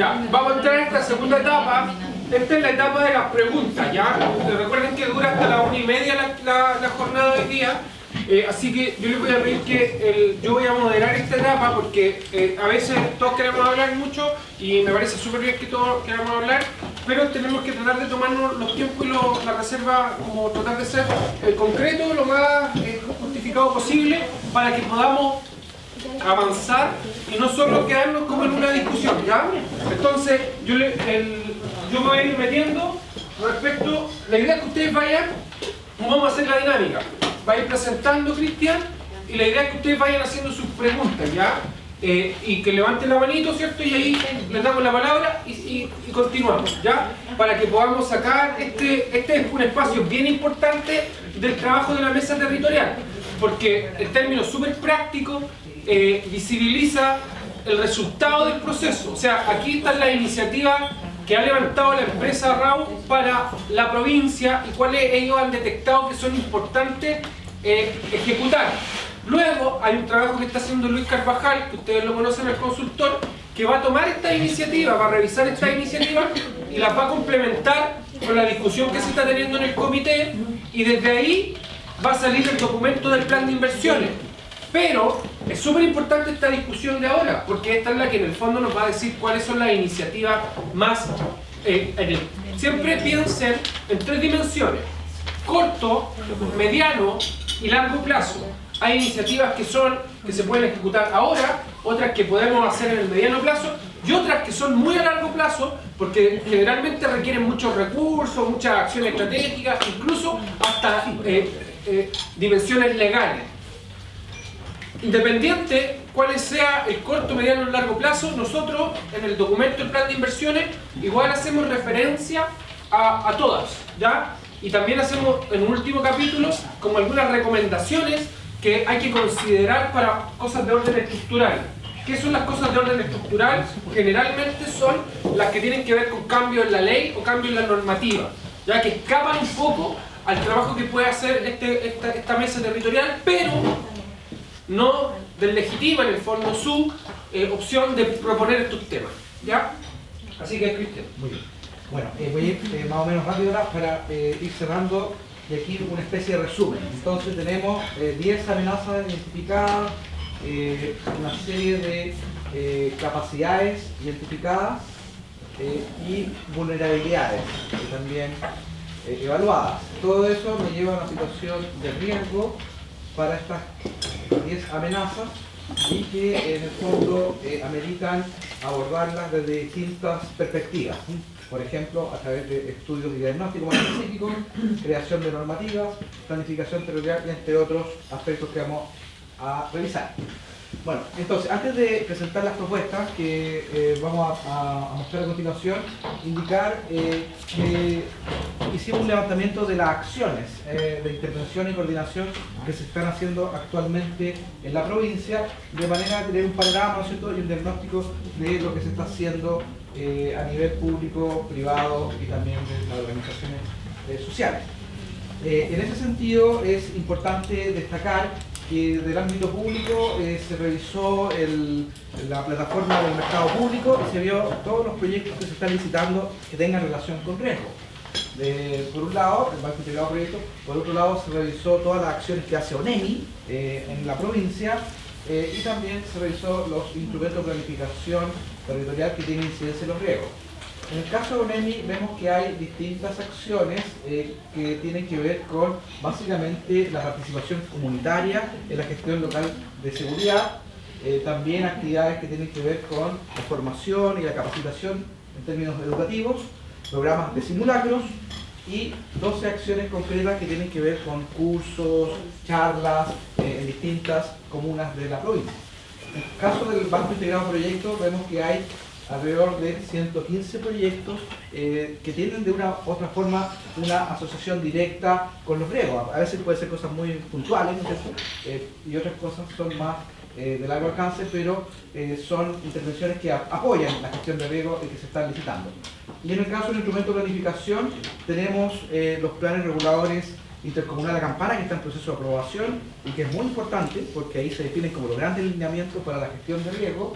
Ya, vamos a entrar en esta segunda etapa. Esta es la etapa de las preguntas, ¿ya? Recuerden que dura hasta las 1:30 la jornada de hoy día. Así que yo les voy a pedir que yo voy a moderar esta etapa porque a veces todos queremos hablar mucho y me parece súper bien que todos queramos hablar, pero tenemos que tratar de tomarnos los tiempos y la reserva, como tratar de ser concreto, lo más justificado posible para que podamos avanzar y no solo quedarnos como en una discusión, ¿ya? Entonces, yo me voy a ir metiendo respecto, la idea es que ustedes vayan, vamos a hacer la dinámica, va a ir presentando Cristian y la idea es que ustedes vayan haciendo sus preguntas, ¿ya? Y que levanten la manito, ¿cierto? Y ahí les damos la palabra y continuamos, ¿ya? Para que podamos sacar, este es un espacio bien importante del trabajo de la mesa territorial, porque en términos súper prácticos, visibiliza el resultado del proceso. O sea, aquí están las iniciativas que ha levantado la empresa RAU para la provincia y cuáles ellos han detectado que son importantes ejecutar. Luego hay un trabajo que está haciendo Luis Carvajal, que ustedes lo conocen, el consultor, que va a tomar esta iniciativa, va a revisar esta iniciativa y las va a complementar con la discusión que se está teniendo en el comité, y desde ahí va a salir el documento del plan de inversiones. Pero es súper importante esta discusión de ahora, porque esta es la que en el fondo nos va a decir cuáles son las iniciativas más... siempre piensen en tres dimensiones: corto, mediano y largo plazo. Hay iniciativas que se pueden ejecutar ahora, otras que podemos hacer en el mediano plazo y otras que son muy a largo plazo porque generalmente requieren muchos recursos, muchas acciones estratégicas, incluso hasta dimensiones legales. Independiente cuál sea el corto, mediano o largo plazo, nosotros en el documento del plan de inversiones igual hacemos referencia a todas, ¿ya? Y también hacemos en un último capítulo como algunas recomendaciones que hay que considerar para cosas de orden estructural. ¿Qué son las cosas de orden estructural? Generalmente son las que tienen que ver con cambios en la ley o cambios en la normativa, ya que escapan un poco al trabajo que puede hacer esta mesa territorial, pero no deslegitima en el fondo su opción de proponer estos temas, ¿ya? Así que, Cristian. Muy bien. Bueno, voy a ir más o menos rápido ahora para ir cerrando y aquí una especie de resumen. Entonces tenemos 10 amenazas identificadas, una serie de capacidades identificadas y vulnerabilidades también evaluadas. Todo eso me lleva a una situación de riesgo para estas 10 amenazas y que en el fondo ameritan abordarlas desde distintas perspectivas. Por ejemplo, a través de estudios y diagnósticos más específicos, creación de normativas, planificación territorial y entre otros aspectos que vamos a revisar. Bueno, entonces, antes de presentar las propuestas que vamos a mostrar a continuación, indicar que hicimos un levantamiento de las acciones de intervención y coordinación que se están haciendo actualmente en la provincia, de manera a tener un panorama, ¿no es cierto?, y un diagnóstico de lo que se está haciendo a nivel público, privado y también de las organizaciones sociales. En ese sentido es importante destacar que del ámbito público se revisó la plataforma del mercado público y se vio todos los proyectos que se están licitando que tengan relación con riesgo. Por un lado, el Banco Integrado de Proyectos, por otro lado se revisó todas las acciones que hace ONEMI en la provincia y también se revisó los instrumentos de planificación territorial que tienen incidencia en los riesgos. En el caso de ONEMI vemos que hay distintas acciones que tienen que ver con básicamente la participación comunitaria en la gestión local de seguridad, también actividades que tienen que ver con la formación y la capacitación en términos educativos, programas de simulacros y 12 acciones concretas que tienen que ver con cursos, charlas en distintas comunas de la provincia. En el caso del Banco Integrado de Proyectos vemos que hay alrededor de 115 proyectos que tienen de una u otra forma una asociación directa con los riesgos. A veces pueden ser cosas muy puntuales, ¿no es cierto? Y otras cosas son más de largo alcance, pero son intervenciones que apoyan la gestión de riesgos y que se están licitando. Y en el caso del instrumento de planificación tenemos los planes reguladores intercomunal La Campana, que está en proceso de aprobación y que es muy importante porque ahí se definen como los grandes lineamientos para la gestión de riesgo,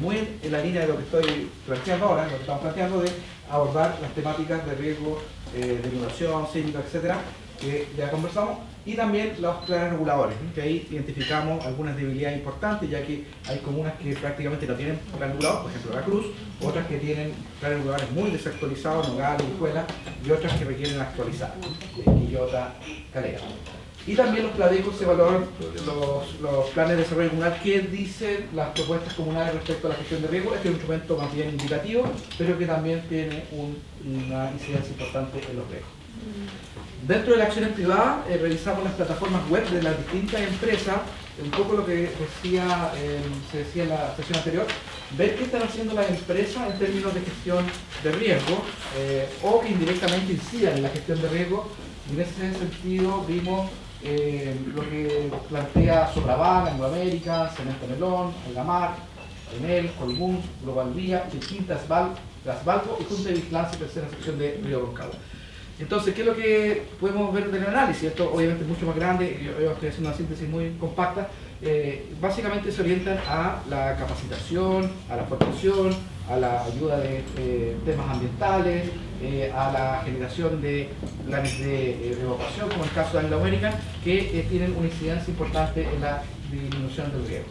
muy en la línea de lo que estoy planteando ahora, lo que estamos planteando de abordar las temáticas de riesgo, de inundación, sísmica, etcétera, que ya conversamos, y también los planes reguladores, que ahí identificamos algunas debilidades importantes, ya que hay comunas que prácticamente no tienen plan regulador, por ejemplo La Cruz, otras que tienen planes reguladores muy desactualizados, Nogales, Escuela, y otras que requieren actualizar, Quillota, Calera. Y también los PLADECOS se valoran los planes de desarrollo comunal que dicen las propuestas comunales respecto a la gestión de riesgo. Este es un instrumento más bien indicativo, pero que también tiene una incidencia importante en los riesgos. Dentro de las acciones privadas, revisamos las plataformas web de las distintas empresas, un poco lo que se decía en la sesión anterior, ver qué están haciendo las empresas en términos de gestión de riesgo o que indirectamente incidan en la gestión de riesgo. Y en ese sentido vimos lo que plantea Sopraval, Angloamérica, Cemento Melón, Algamar, Enel, Colbún, Global Vía, Quinta, Asbalco y Junta de Vigilancia, tercera sección de Río Roncagua. Entonces, ¿qué es lo que podemos ver del análisis? Esto obviamente es mucho más grande, yo estoy haciendo una síntesis muy compacta. Básicamente se orientan a la capacitación, a la formación, a la ayuda de temas ambientales, a la generación de planes de evacuación, como el caso de Anglo American, que tienen una incidencia importante en la disminución del riesgo.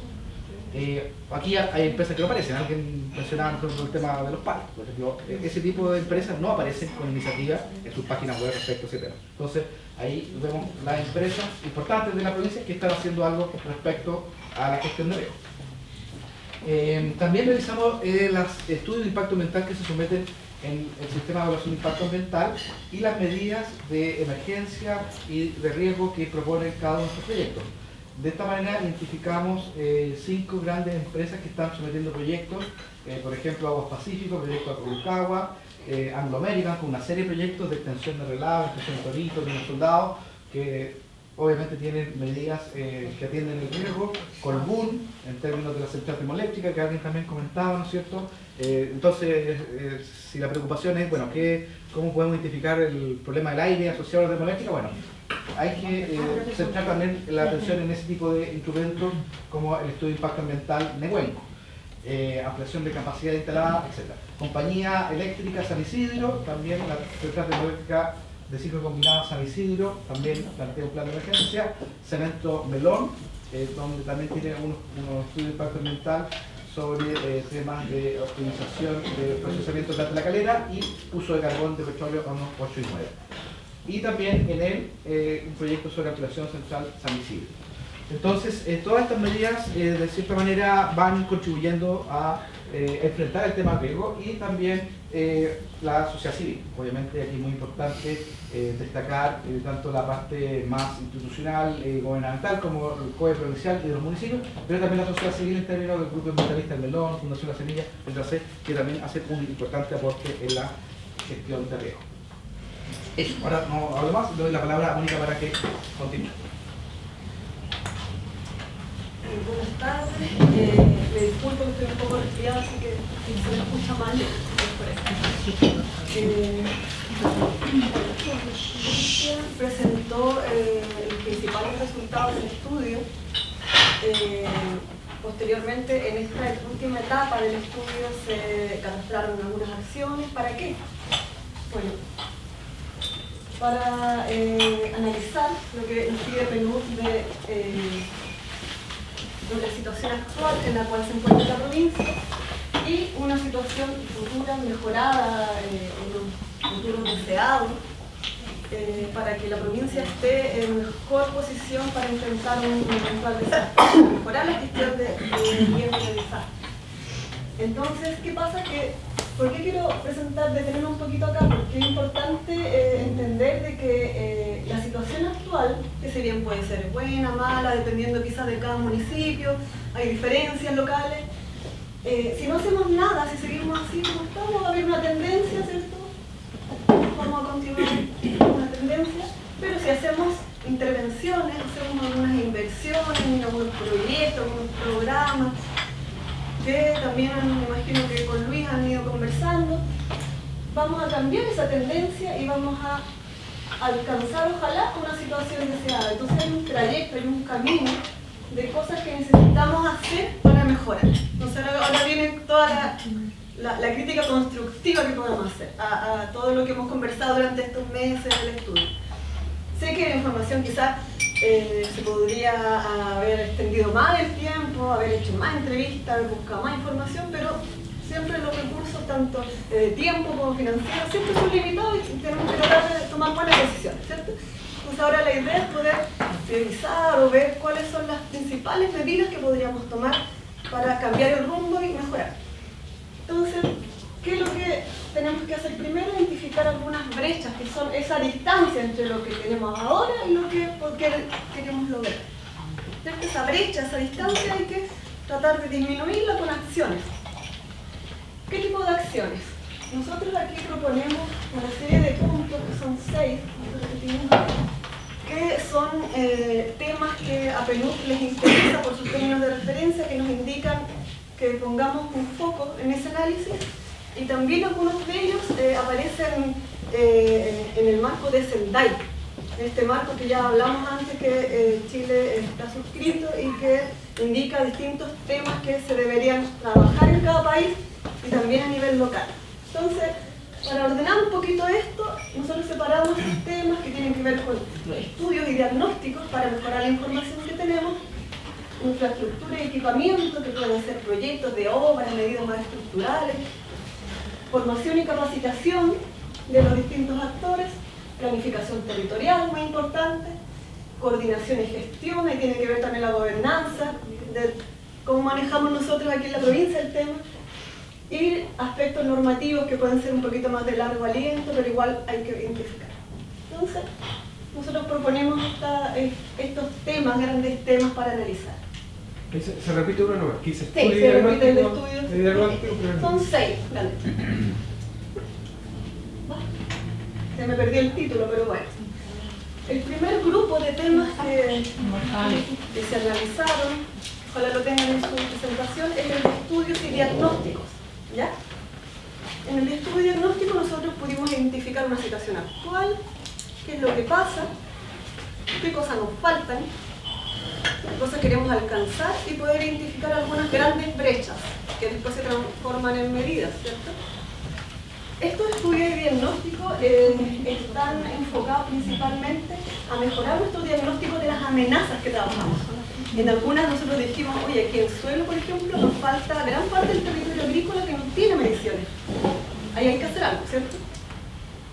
Aquí hay empresas que no aparecen, alguien mencionaba el tema de los palos, por ejemplo, ese tipo de empresas no aparecen con iniciativas en sus páginas web respecto a ese tema. Entonces, ahí vemos las empresas importantes de la provincia que están haciendo algo respecto a la gestión de riesgo. También revisamos los estudios de impacto ambiental que se someten en el sistema de evaluación de impacto ambiental y las medidas de emergencia y de riesgo que proponen cada uno de estos proyectos. De esta manera identificamos 5 grandes empresas que están sometiendo proyectos, por ejemplo Aguas Pacífico, proyecto Aconcagua, Anglo American, con una serie de proyectos de extensión de relave, extensión de Torito, de soldados, que obviamente tienen medidas que atienden el riesgo, Colbún, en términos de la central termoeléctrica, que alguien también comentaba, ¿no es cierto? Entonces, si la preocupación es, bueno, ¿cómo podemos identificar el problema del aire asociado a la termoeléctrica? Bueno, hay que centrar también la atención en ese tipo de instrumentos como el estudio de impacto ambiental Nehuenco, ampliación de capacidad instalada, etc. Compañía Eléctrica San Isidro, también la central termoeléctrica de ciclo combinado San Isidro, también plantea un plan de emergencia. Cemento Melón, donde también tiene unos estudios de impacto ambiental sobre temas de optimización de procesamiento de la calera y uso de carbón de petróleo a unos 8 y 9. Y también en él un proyecto sobre ampliación central San Isidro. Entonces, todas estas medidas de cierta manera van contribuyendo a enfrentar el tema riesgo y también la sociedad civil. Obviamente aquí es muy importante destacar tanto la parte más institucional, gubernamental, como el COE provincial y de los municipios, pero también la sociedad civil en términos del Grupo Ambientalista El Melón, Fundación La Semilla, que también hace un importante aporte en la gestión de riesgo. Eso, ahora no hablo más, le doy la palabra a Mónica para que continúe. Buenas tardes, me disculpo que estoy un poco resfriada, así que si se me escucha mal, es por eso. Presentó los principales resultados del estudio. Posteriormente, en esta última etapa del estudio se cadastraron algunas acciones. ¿Para qué? Bueno, para analizar lo que nos pide PNUD de la situación actual en la cual se encuentra la provincia y una situación futura mejorada en un futuro deseado para que la provincia esté en mejor posición para enfrentar un eventual desastre, mejorar la gestión de riesgos de desastre. Entonces, ¿qué pasa? ¿Por qué quiero detenerme un poquito acá? Porque es importante entender de que la situación actual, que si bien puede ser buena, mala, dependiendo quizás de cada municipio, hay diferencias locales, si no hacemos nada, si seguimos así como estamos, va a haber una tendencia, ¿cierto? Vamos a continuar una tendencia, pero si hacemos intervenciones, hacemos algunas inversiones en algunos proyectos, algunos programas, que también me imagino que con Luis han ido conversando, vamos a cambiar esa tendencia y vamos a alcanzar, ojalá, una situación deseada. Entonces hay un trayecto, hay un camino de cosas que necesitamos hacer para mejorar. Entonces ahora viene toda la crítica constructiva que podemos hacer a todo lo que hemos conversado durante estos meses del estudio. Sé que la información quizás se podría haber extendido más el tiempo, haber hecho más entrevistas, haber buscado más información, pero siempre los recursos, tanto de tiempo como financieros, siempre son limitados y tenemos que tratar de tomar buenas decisiones, ¿cierto? Entonces ahora la idea es poder revisar o ver cuáles son las principales medidas que podríamos tomar para cambiar el rumbo y mejorar. Entonces, ¿qué es lo que tenemos que hacer? Primero, identificar algunas brechas, que son esa distancia entre lo que tenemos ahora y lo que queremos lograr. ¿Cierto? Esa brecha, esa distancia hay que tratar de disminuirla con acciones. ¿Qué tipo de acciones? Nosotros aquí proponemos una serie de puntos, que son 6, que son temas que a PNUD les interesa por sus términos de referencia, que nos indican que pongamos un foco en ese análisis, y también algunos de ellos aparecen en el marco de Sendai, este marco que ya hablamos antes, que Chile está suscrito y que indica distintos temas que se deberían trabajar en cada país y también a nivel local. Entonces, para ordenar un poquito esto, nosotros separamos temas que tienen que ver con estudios y diagnósticos para mejorar la información que tenemos, infraestructura y equipamiento, que pueden ser proyectos de obras, medidas más estructurales, formación y capacitación de los distintos actores, planificación territorial, muy importante, coordinación y gestión, ahí tiene que ver también la gobernanza, de cómo manejamos nosotros aquí en la provincia el tema, y aspectos normativos que pueden ser un poquito más de largo aliento, pero igual hay que identificar. Entonces, nosotros proponemos estos temas, grandes temas para analizar. Se repite uno nuevo. Sí, se repite el estudio. Son 6, dale. Se me perdió el título, pero bueno. El primer grupo de temas que se analizaron, ojalá lo tengan en su presentación, es el de estudios y diagnósticos. ¿Ya? En el estudio diagnóstico nosotros pudimos identificar una situación actual, qué es lo que pasa, qué cosas nos faltan, qué cosas queremos alcanzar y poder identificar algunas grandes brechas que después se transforman en medidas, ¿cierto? Estos estudios de diagnóstico están enfocados principalmente a mejorar nuestro diagnóstico de las amenazas que trabajamos. En algunas nosotros dijimos, oye, aquí en suelo, por ejemplo, nos falta gran parte del territorio agrícola que no tiene mediciones. Ahí hay que hacer algo, ¿cierto?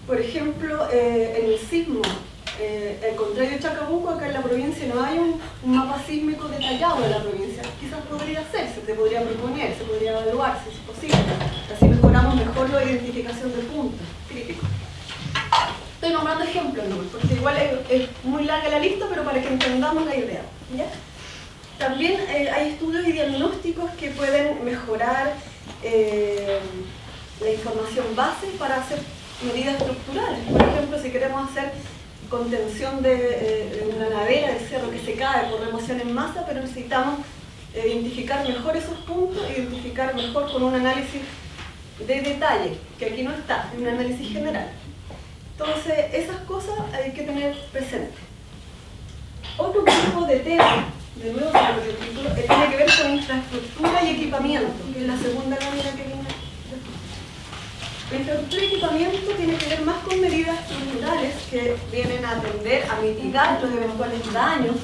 Por ejemplo, en el sismo, al contrario de Chacabuco, acá en la provincia no hay un mapa sísmico detallado de la provincia. Quizás podría hacerse, se podría proponer, se podría evaluar si es posible. Así mejoramos mejor la identificación de puntos críticos. Estoy nombrando ejemplos, ¿no? Porque igual es muy larga la lista, pero para que entendamos la idea, ¿ya? También hay estudios y diagnósticos que pueden mejorar la información base para hacer medidas estructurales. Por ejemplo, si queremos hacer contención de una ladera de cerro que se cae por remoción en masa, pero necesitamos identificar mejor esos puntos, identificar mejor con un análisis de detalle, que aquí no está, en un análisis general. Entonces, esas cosas hay que tener presente. Otro grupo de temas, de nuevo, el título, tiene que ver con infraestructura y equipamiento, que es la segunda lámina que viene. La infraestructura y equipamiento tiene que ver más con medidas estructurales que vienen a atender a mitigar los eventuales daños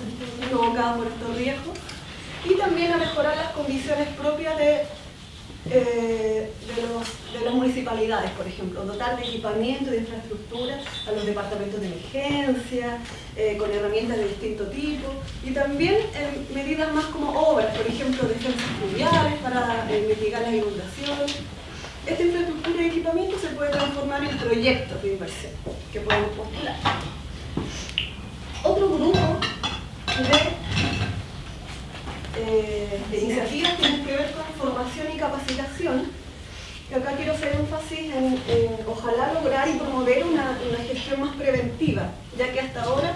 provocados por estos riesgos y también a mejorar las condiciones propias de las municipalidades, por ejemplo, dotar de equipamiento, de infraestructura a los departamentos de emergencia, con herramientas de distinto tipo, y también medidas más como obras, por ejemplo, defensas fluviales para mitigar las inundaciones. Esta infraestructura y equipamiento se puede transformar en proyectos de inversión que podemos postular. Otro grupo de iniciativas tienen que ver con formación y capacitación, que acá quiero hacer énfasis en ojalá lograr y promover una gestión más preventiva, ya que hasta ahora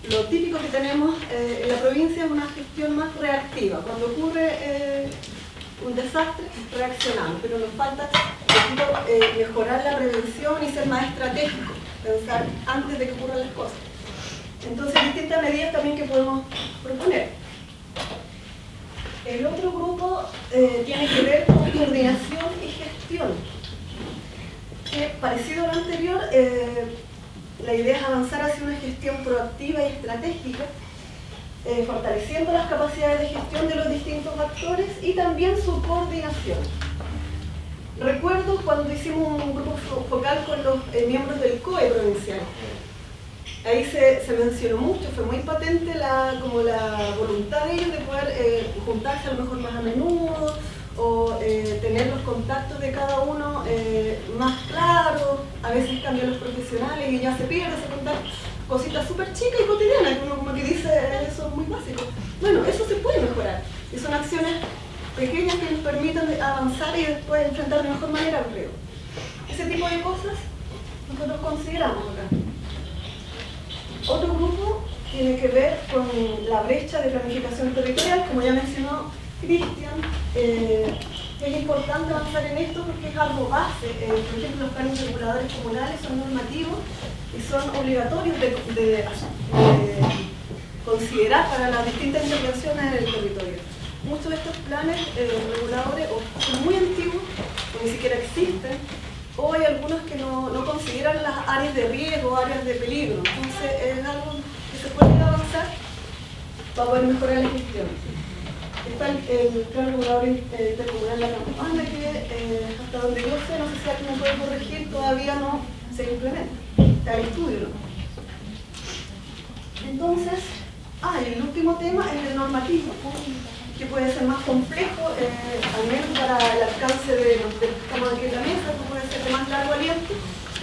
lo típico que tenemos en la provincia es una gestión más reactiva. Cuando ocurre un desastre, reaccionamos, pero nos falta mejorar la prevención y ser más estratégicos. pensar antes de que ocurran las cosas. Entonces, distintas medidas también que podemos proponer. El otro grupo tiene que ver con coordinación y gestión. Que, parecido a lo anterior, la idea es avanzar hacia una gestión proactiva y estratégica, fortaleciendo las capacidades de gestión de los distintos actores y también su coordinación. Recuerdo cuando hicimos un grupo focal con los miembros del COE provincial. Ahí se mencionó mucho, fue muy patente como la voluntad de ellos de poder juntarse a lo mejor más a menudo o tener los contactos de cada uno más claros. A veces cambian los profesionales y ya se pierde ese contacto. Cositas súper chicas y cotidianas, que uno como que dice, eso es muy básico. Bueno, eso se puede mejorar y son acciones pequeñas que nos permitan avanzar y después enfrentar de mejor manera al riesgo. Ese tipo de cosas nosotros consideramos acá. Otro grupo tiene que ver con la brecha de planificación territorial, como ya mencionó Cristian. Es importante avanzar en esto porque es algo base. Por ejemplo, los planes reguladores comunales son normativos y son obligatorios de considerar para las distintas intervenciones en el territorio. Muchos de estos planes reguladores son muy antiguos, o ni siquiera existen, o hay algunos que no consideran las áreas de riesgo, áreas de peligro. Entonces es algo que se puede avanzar para poder mejorar la gestión. Está el plan regulador intercomunal La Campana, que hasta donde yo sé, no sé si alguien me puede corregir, todavía no se implementa. Está el estudio, ¿no? Entonces, y el último tema es el normativo, que puede ser más complejo, al menos para el alcance de los que estamos aquí en la mesa, que puede ser de más largo aliento.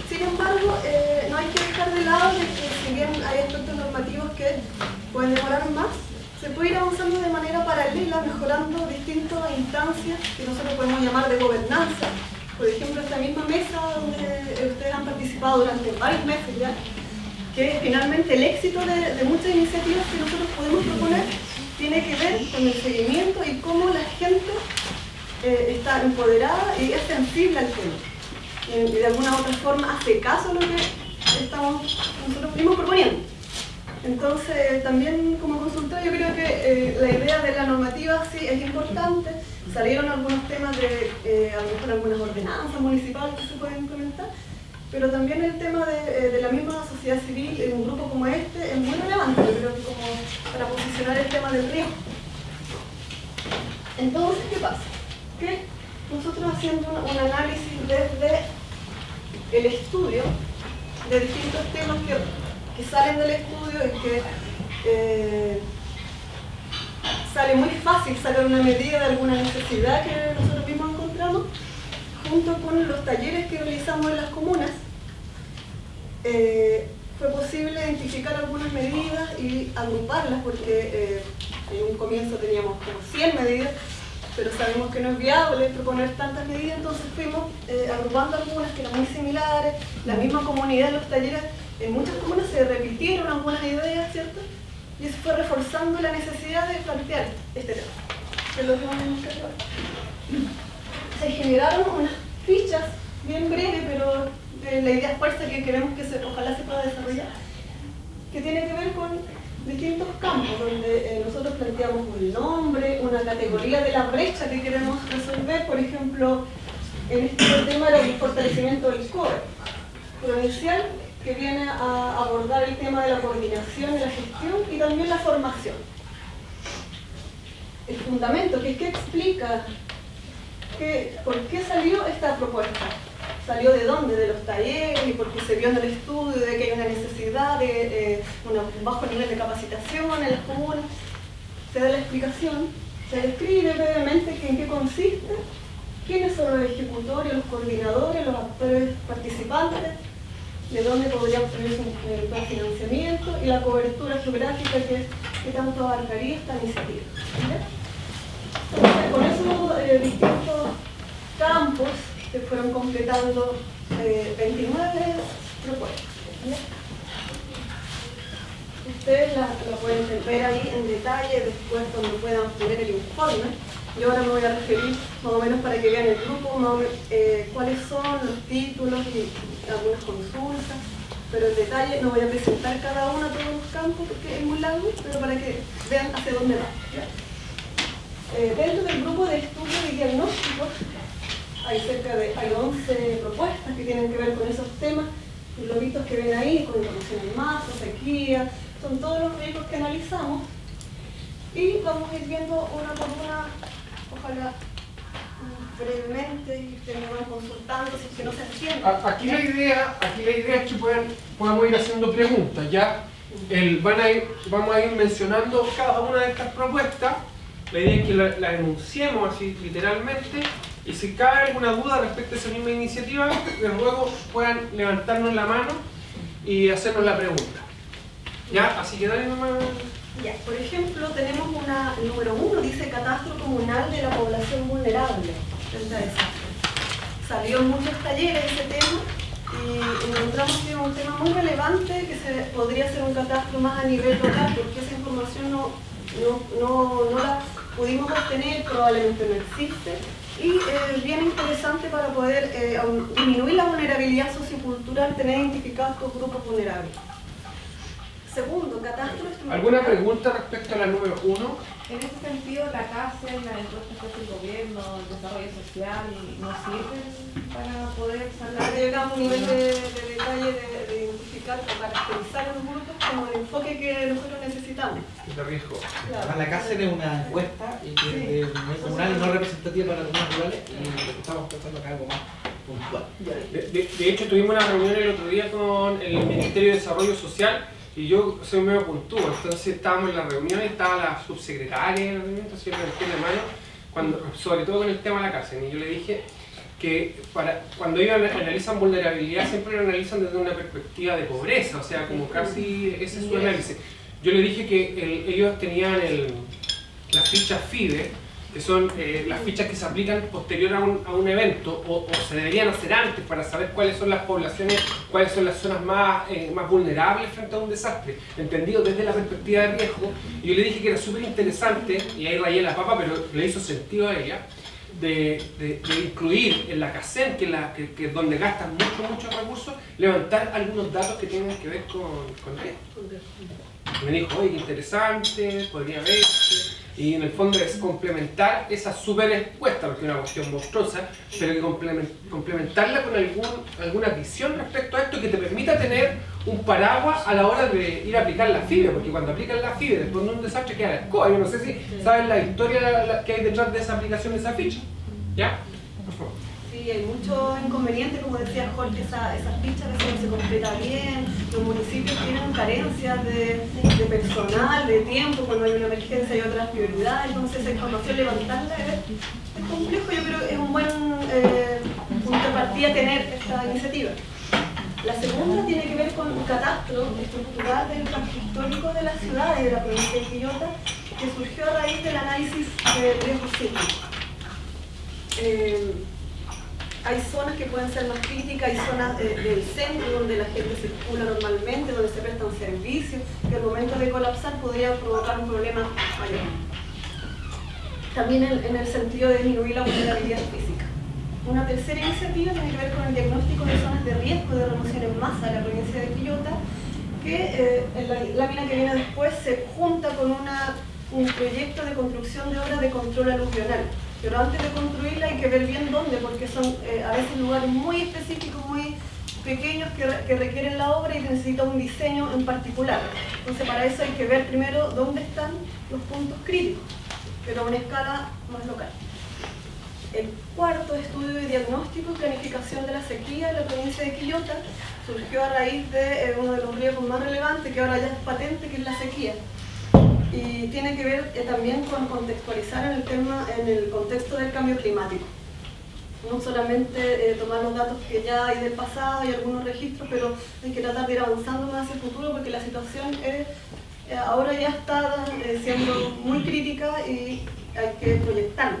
Sin embargo, no hay que dejar de lado de que si bien hay aspectos normativos que pueden demorar más, se puede ir avanzando de manera paralela, mejorando distintas instancias que nosotros podemos llamar de gobernanza. Por ejemplo, esta misma mesa donde ustedes han participado durante varios meses ya, que finalmente el éxito de muchas iniciativas que nosotros podemos proponer tiene que ver con el seguimiento y cómo la gente está empoderada y es sensible al tema. Y de alguna u otra forma hace caso a lo que nosotros mismos proponiendo. Entonces, también como consultora, yo creo que la idea de la normativa sí es importante. Salieron algunos temas de a lo mejor algunas ordenanzas municipales que se pueden implementar, pero también el tema de la misma sociedad civil en un grupo como este es muy relevante, yo creo que como para posicionar el tema del riesgo. Entonces, ¿qué pasa? Que nosotros haciendo un análisis desde el estudio de distintos temas que salen del estudio y que sale muy fácil sacar una medida de alguna necesidad que nosotros mismos encontramos, junto con los talleres que realizamos en las comunas, fue posible identificar algunas medidas y agruparlas, porque en un comienzo teníamos como 100 medidas, pero sabemos que no es viable proponer tantas medidas, entonces fuimos agrupando algunas que eran muy similares. La misma comunidad en los talleres, en muchas comunas se repitieron algunas ideas, ¿cierto? Y eso fue reforzando la necesidad de plantear este tema, que lo vemos en el caso. Se generaron unas fichas bien breves, pero la idea fuerza que queremos que ojalá se pueda desarrollar, que tiene que ver con distintos campos, donde nosotros planteamos un nombre, una categoría de la brecha que queremos resolver. Por ejemplo, en este tema era el fortalecimiento del COE provincial, que viene a abordar el tema de la coordinación, de la gestión y también la formación. El fundamento, que es que explica por qué salió esta propuesta. ¿Salió de dónde? De los talleres, y porque se vio en el estudio de que hay una necesidad de un bajo nivel de capacitación en las comunas. Se da la explicación, se describe brevemente en qué consiste, quiénes son los ejecutores, los coordinadores, los actores participantes, de dónde podría obtener el plan de financiamiento y la cobertura geográfica que tanto abarcaría esta iniciativa. Entonces, con esos distintos campos se fueron completando 29 propuestas. Ustedes la pueden ver ahí en detalle después cuando puedan poner el informe. Yo ahora me voy a referir más o menos para que vean el grupo, más o menos, cuáles son los títulos y algunas consultas. pero en detalle no voy a presentar cada uno a todos los campos porque es muy largo, pero para que vean hacia dónde va. Dentro del grupo de estudio y diagnóstico hay 11 propuestas que tienen que ver con esos temas, los lobitos que ven ahí, con información en masa, sequía, son todos los riesgos que analizamos y vamos a ir viendo una por una, ojalá brevemente, y que me van consultando si es que no se entiende. Aquí la idea es que podamos ir haciendo preguntas, ¿ya? Vamos a ir mencionando cada una de estas propuestas. La idea es que la enunciemos así literalmente, y si cabe alguna duda respecto a esa misma iniciativa, les ruego puedan levantarnos la mano y hacernos la pregunta. ¿Ya? Así que dale nomás. Ya, por ejemplo, tenemos una, el número 1 dice catastro comunal de la población vulnerable frente a desastres. Salió en muchos talleres ese tema y encontramos que es un tema muy relevante, que se podría hacer un catastro más a nivel local, porque esa información no la pudimos obtener, probablemente no existe, y es bien interesante para poder disminuir la vulnerabilidad sociocultural, tener identificados estos grupos vulnerables. Segundo, catastro estructural. ¿Alguna pregunta respecto a la número 1? En ese sentido, la cárcel, la encuesta del gobierno, el desarrollo social, ¿nos sirven para poder salir? Llegamos a un nivel de detalle de identificar o caracterizar los grupos como el enfoque que nosotros necesitamos. De riesgo. Claro. La cárcel es una encuesta y que es muy comunal y no representativa para algunos rurales, y lo que estamos pensando acá es algo más puntual. De hecho, tuvimos una reunión el otro día con el Ministerio de Desarrollo Social y yo soy medio puntúo, entonces estábamos en la reunión y estaba la subsecretaria en la reunión, entonces yo le metí la mano, sobre todo con el tema de la cárcel, y yo le dije que cuando ellos analizan vulnerabilidad siempre lo analizan desde una perspectiva de pobreza, o sea, como casi ese es su análisis. Yo le dije que ellos tenían las fichas FIDE, que son las fichas que se aplican posterior a un evento o se deberían hacer antes para saber cuáles son las poblaciones, cuáles son las zonas más vulnerables frente a un desastre, entendido desde la perspectiva de riesgo. Y yo le dije que era súper interesante, y ahí rayé la papa, pero le hizo sentido a ella, de incluir en la CACEN, que es donde gastan muchos recursos, levantar algunos datos que tienen que ver con riesgo. Me dijo, oye, qué interesante, podría verse. Y en el fondo es complementar esa super encuesta, porque es una cuestión monstruosa, pero que complementarla con alguna visión respecto a esto que te permita tener un paraguas a la hora de ir a aplicar la FIBE, porque cuando aplican la FIBE después de un desastre queda la escoba. Yo no sé si saben la historia que hay detrás de esa aplicación de esa ficha. ¿Ya? Por favor. Sí, hay mucho inconveniente, como decía Jorge, esas fichas a veces no se completa bien, los municipios tienen carencias de personal, de tiempo, cuando hay una emergencia hay otras prioridades, entonces esa información levantarla es complejo. Yo creo que es un buen punto de partida tener esta iniciativa. La segunda tiene que ver con un catastro estructural del casco histórico de las ciudades de la provincia de Quillota, que surgió a raíz del análisis de riesgo sísmico. Hay zonas que pueden ser más críticas, hay zonas del centro donde la gente circula normalmente, donde se prestan servicios, que al momento de colapsar podría provocar un problema mayor. También en el sentido de disminuir la vulnerabilidad física. Una tercera iniciativa tiene que ver con el diagnóstico de zonas de riesgo de remoción en masa de la provincia de Quillota, que en la lámina que viene después se junta con un proyecto de construcción de obras de control aluvional. Pero antes de construirla hay que ver bien dónde, porque son a veces lugares muy específicos, muy pequeños que requieren la obra y necesita un diseño en particular. Entonces para eso hay que ver primero dónde están los puntos críticos, pero a una escala más local. El cuarto estudio de diagnóstico y planificación de la sequía en la provincia de Quillota surgió a raíz de uno de los riesgos más relevantes que ahora ya es patente, que es la sequía. Y tiene que ver también con contextualizar en el contexto del cambio climático. No solamente tomar los datos que ya hay del pasado y algunos registros, pero hay que tratar de ir avanzando más hacia el futuro porque la situación ahora ya está siendo muy crítica y hay que proyectarlo.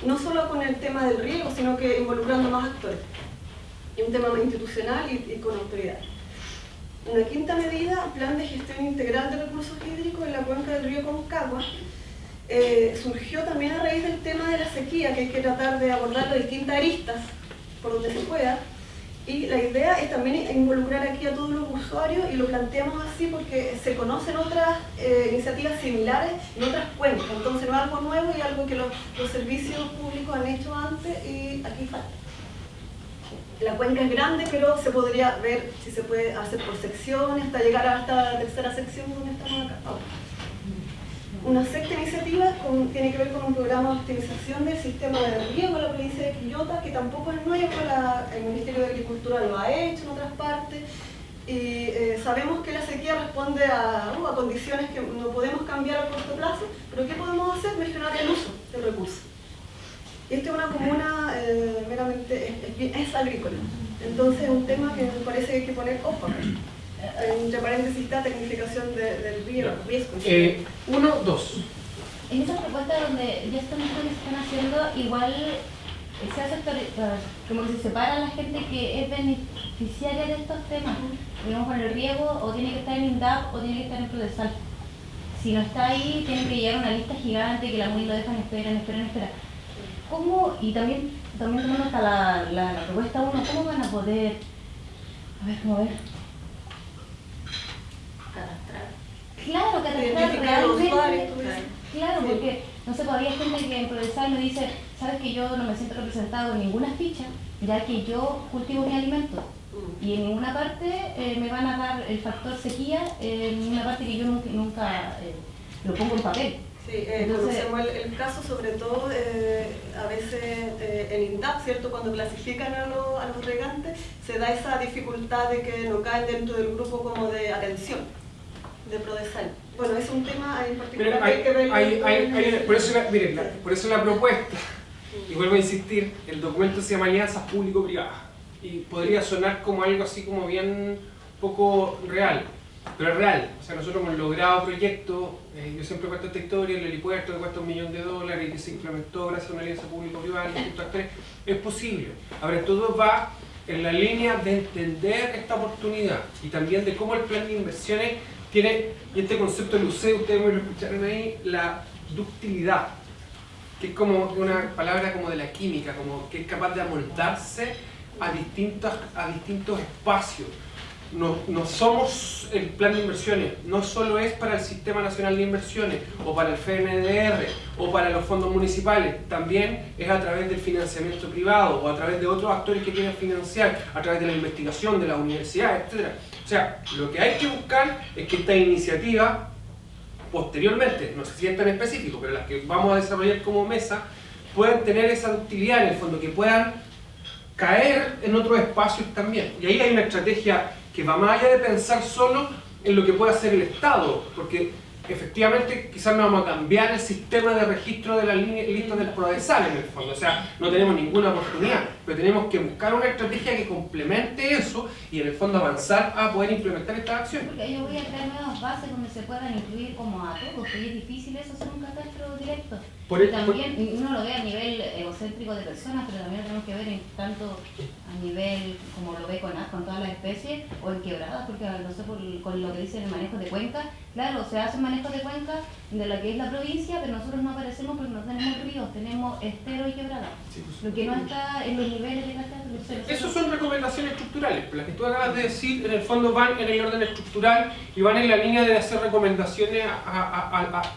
No solo con el tema del riesgo, sino que involucrando más actores. Y un tema más institucional y con autoridad. Una quinta medida, plan de gestión integral de recursos hídricos en la cuenca del río Concagua, surgió también a raíz del tema de la sequía, que hay que tratar de abordar las distintas aristas por donde se pueda, Y la idea es también involucrar aquí a todos los usuarios y lo planteamos así porque se conocen otras iniciativas similares en otras cuencas, entonces no es algo nuevo y algo que los servicios públicos han hecho antes y aquí falta. La cuenca es grande, pero se podría ver si se puede hacer por secciones hasta llegar hasta la tercera sección donde estamos acá. Una sexta iniciativa tiene que ver con un programa de optimización del sistema de riego en la provincia de Quillota, que tampoco es nuevo, el Ministerio de Agricultura lo ha hecho en otras partes, y sabemos que la sequía responde a condiciones que no podemos cambiar a corto plazo, pero ¿qué podemos hacer? Mejorar el uso del recurso. Y esta es una comuna meramente, es agrícola, entonces es un tema que me parece que hay que poner ojo. Entre paréntesis está tecnificación del riesgo. 1, 2. En esa propuesta donde ya están que se están haciendo, igual se hace como que se separa la gente que es beneficiaria de estos temas. Digamos, con el riego, o tiene que estar en INDAP o tiene que estar en Prodesal. Si no está ahí, tiene que llegar una lista gigante que la MUNI lo dejan espera. ¿Cómo? Y también tomando hasta la propuesta 1, ¿cómo van a poder? A ver. Claro, catastrar realmente. Claro, porque no sé, todavía hay gente que en Prodesal me dice, sabes que yo no me siento representado en ninguna ficha, ya que yo cultivo mi alimento. Y en ninguna parte me van a dar el factor sequía, en una parte que yo nunca lo pongo en papel. Sí, conocemos el caso sobre todo a veces en INDAP, ¿cierto? Cuando clasifican a los regantes, se da esa dificultad de que no caen dentro del grupo como de atención de Prodesal. Bueno, es un tema en particular que hay que ver. Por eso la propuesta, y vuelvo a insistir, el documento se llama Alianzas Público-Privadas y podría sonar como algo así como bien poco real, pero es real. O sea, nosotros hemos logrado proyectos, yo siempre cuento esta historia, el helipuerto que cuesta $1 millón y que se implementó gracias a una alianza público-privada, es posible. Ahora, todo va en la línea de entender esta oportunidad y también de cómo el plan de inversiones tiene, y este concepto lo usé, ustedes me lo escucharon ahí, la ductilidad, que es como una palabra como de la química, como que es capaz de amoldarse a distintos espacios. No somos el plan de inversiones, no solo es para el Sistema Nacional de Inversiones o para el FNDR o para los fondos municipales, también es a través del financiamiento privado o a través de otros actores que quieren financiar, a través de la investigación, de las universidades, etc. O sea, lo que hay que buscar es que esta iniciativa, posteriormente, no sé si es tan específico, pero las que vamos a desarrollar como mesa, puedan tener esa ductilidad en el fondo, que puedan caer en otros espacios también. Y ahí hay una estrategia que va más allá de pensar solo en lo que puede hacer el Estado, porque efectivamente quizás no vamos a cambiar el sistema de registro de las listas del Prodesal en el fondo, o sea, no tenemos ninguna oportunidad, pero tenemos que buscar una estrategia que complemente eso y en el fondo avanzar a poder implementar estas acciones. Porque yo voy a crear nuevas bases donde se puedan incluir como a todos, porque es difícil eso hacer un catastro directo. Y también uno lo ve a nivel egocéntrico de personas, pero también lo tenemos que ver en tanto a nivel como lo ve con todas las especies o en quebradas, porque no sé, con lo que dice el manejo de cuencas, claro, se hace un manejo de cuencas de la que es la provincia, pero nosotros no aparecemos porque no tenemos ríos, tenemos estero y quebrada. Sí, pues, lo que no está en los niveles de catastro. Esas son recomendaciones estructurales, las que tú acabas de decir, en el fondo van en el orden estructural y van en la línea de hacer recomendaciones a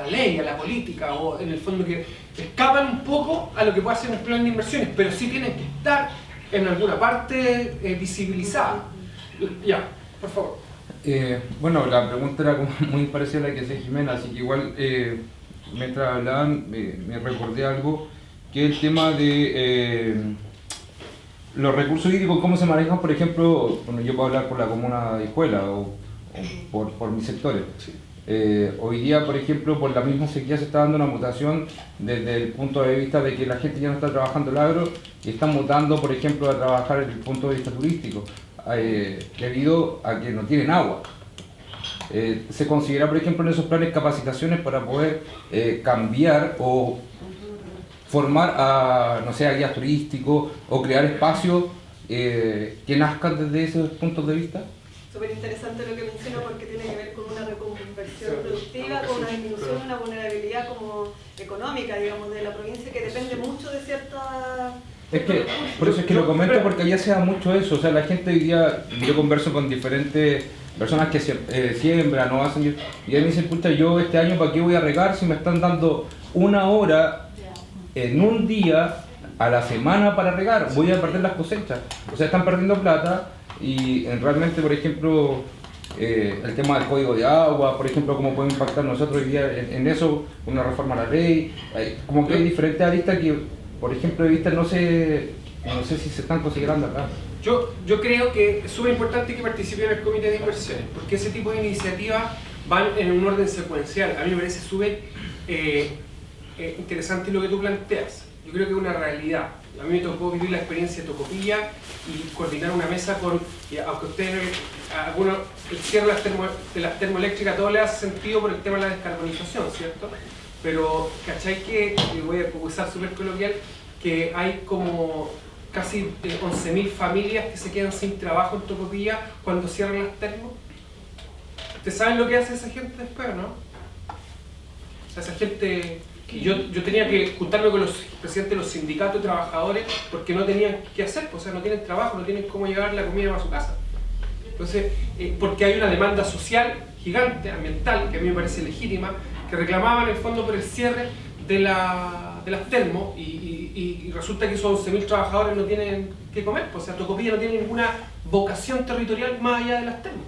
la ley, a la política, o en el fondo que escapan un poco a lo que puede hacer un plan de inversiones, pero sí tienen que estar en alguna parte visibilizada. Ya, por favor. Bueno, la pregunta era como muy parecida a la que hacía Jimena, así que igual mientras hablaban me recordé algo, que es el tema de los recursos hídricos, cómo se manejan, por ejemplo, bueno, yo puedo hablar por la comuna de Escuela o por mis sectores. Sí. Hoy día, por ejemplo, por la misma sequía se está dando una mutación desde el punto de vista de que la gente ya no está trabajando el agro y están mutando, por ejemplo, a trabajar desde el punto de vista turístico, debido a que no tienen agua. Se considera, por ejemplo, en esos planes capacitaciones para poder cambiar o formar a, no sé, a guías turísticos o crear espacios que nazcan desde esos puntos de vista. Súper interesante lo que menciona porque tiene que ver con una reconversión productiva, con una disminución, una vulnerabilidad como económica, digamos, de la provincia que depende mucho de ciertas Es que, por eso es que lo comento, porque allá se da mucho eso. O sea, la gente hoy día, yo converso con diferentes personas que siembran o hacen, y ellos me dicen, puta, yo este año ¿para qué voy a regar si me están dando 1 hora en un día a la semana para regar? Voy a perder las cosechas. O sea, están perdiendo plata y realmente, por ejemplo, el tema del código de agua, por ejemplo, cómo puede impactar nosotros hoy día en eso, una reforma a la ley, como que hay diferentes aristas que, por ejemplo, de vista no sé si se están considerando acá. Yo creo que es súper importante que participen en el comité de inversiones, porque ese tipo de iniciativas van en un orden secuencial. A mí me parece súper interesante lo que tú planteas. Yo creo que es una realidad. A mí me tocó vivir la experiencia de Tocopilla y coordinar una mesa con, aunque ustedes, algunos, el cierre de las termoeléctricas, todo le hace sentido por el tema de la descarbonización, ¿cierto? Pero, ¿cachai que, y voy a usar súper coloquial, que hay como casi 11.000 familias que se quedan sin trabajo en Tocopilla cuando cierran las termos? ¿Ustedes saben lo que hace esa gente después, no? O sea, esa gente... Yo tenía que juntarme con los presidentes de los sindicatos de trabajadores porque no tenían qué hacer, o sea, no tienen trabajo, no tienen cómo llevar la comida a su casa. Entonces, porque hay una demanda social gigante, ambiental, que a mí me parece legítima, que reclamaban en el fondo por el cierre de las termos y resulta que esos 11.000 trabajadores no tienen qué comer, o sea, Tocopilla no tiene ninguna vocación territorial más allá de las termos.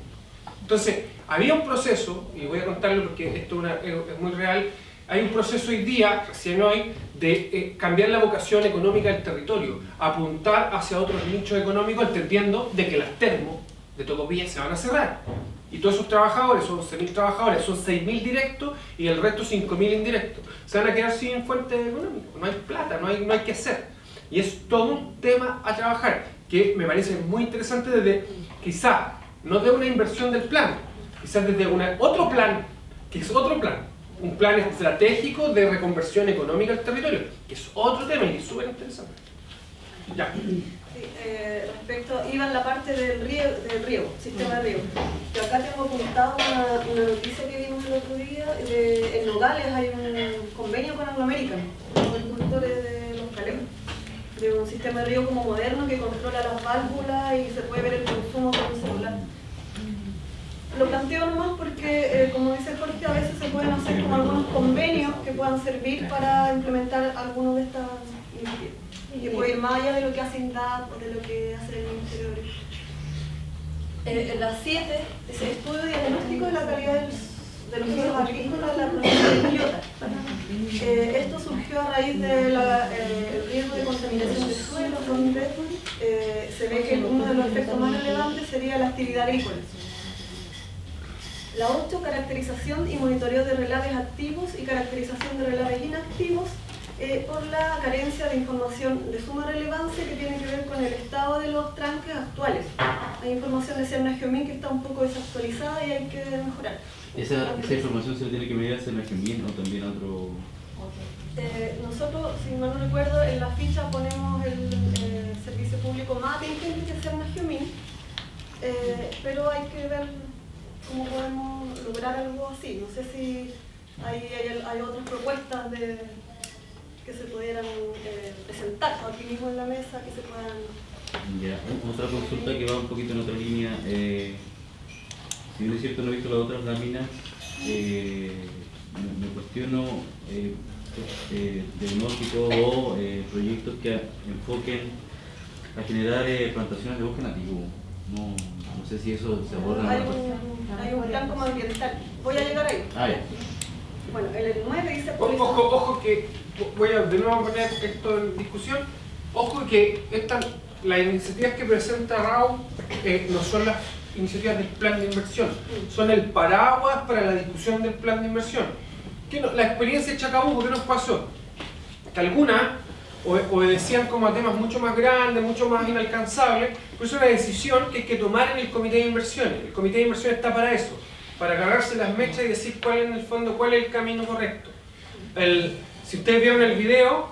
Entonces, había un proceso, y voy a contarlo porque esto es muy real. Hay un proceso hoy día, recién hoy, de cambiar la vocación económica del territorio, apuntar hacia otros nichos económicos, entendiendo de que las termos de Tocopilla se van a cerrar. Y todos esos trabajadores, son 11.000 trabajadores, son 6.000 directos y el resto 5.000 indirectos. Se van a quedar sin fuente económica, no hay plata, no hay que hacer. Y es todo un tema a trabajar, que me parece muy interesante desde, quizá, no de una inversión del plan, quizás desde otro plan, que es otro plan. Un plan estratégico de reconversión económica del territorio, que es otro tema y es súper interesante. Ya. Sí, respecto, iba en la parte del riego, sistema de riego. Yo acá tengo apuntado una noticia que vimos el otro día. En Nogales hay un convenio con Anglo American, los agricultores de los Calemos, de un sistema de riego como moderno que controla las válvulas y se puede ver el consumo con un celular. Lo planteo nomás porque, como dice Jorge, a veces se pueden hacer como algunos convenios que puedan servir para implementar algunos de estas iniciativas. Y que puede ir más allá de lo que hace INDAP o de lo que hace el Ministerio de Agricultura. En las 7, ese estudio diagnóstico de la calidad de los suelos agrícolas de la provincia de Quillota. Esto surgió a raíz del riesgo de contaminación de suelos, donde se ve que uno de los efectos más relevantes sería la actividad agrícola. La 8, caracterización y monitoreo de relaves activos y caracterización de relaves inactivos por la carencia de información de suma relevancia que tiene que ver con el estado de los tranques actuales. Hay información de Cernagiomín que está un poco desactualizada y hay que mejorar. ¿Esa información se le tiene que medir a Cernagiomín o también a otro...? Nosotros, si mal no recuerdo, en la ficha ponemos el servicio público más atingente que es Cernagiomín, pero hay que ver cómo podemos lograr algo así. No sé si hay otras propuestas que se pudieran presentar aquí mismo en la mesa, que se puedan... Ya, otra consulta que va un poquito en otra línea. Si bien es cierto, no he visto las otras láminas, me cuestiono diagnósticos o proyectos que enfoquen a generar plantaciones de bosque nativo. No sé si eso se aborda. Hay un plan como ambiental. Voy a llegar ahí. Ah, ya. Bueno, el 9 dice... Ojo que, voy a de nuevo poner esto en discusión, ojo que las iniciativas que presenta RAU no son las iniciativas del plan de inversión, son el paraguas para la discusión del plan de inversión. La experiencia de Chacabuco, ¿qué nos pasó? Que algunas obedecían como a temas mucho más grandes, mucho más inalcanzables, pues es una decisión que hay que tomar en el comité de inversiones. El comité de inversiones está para eso, para agarrarse las mechas y decir cuál en el fondo, cuál es el camino correcto. Si ustedes vieron el video,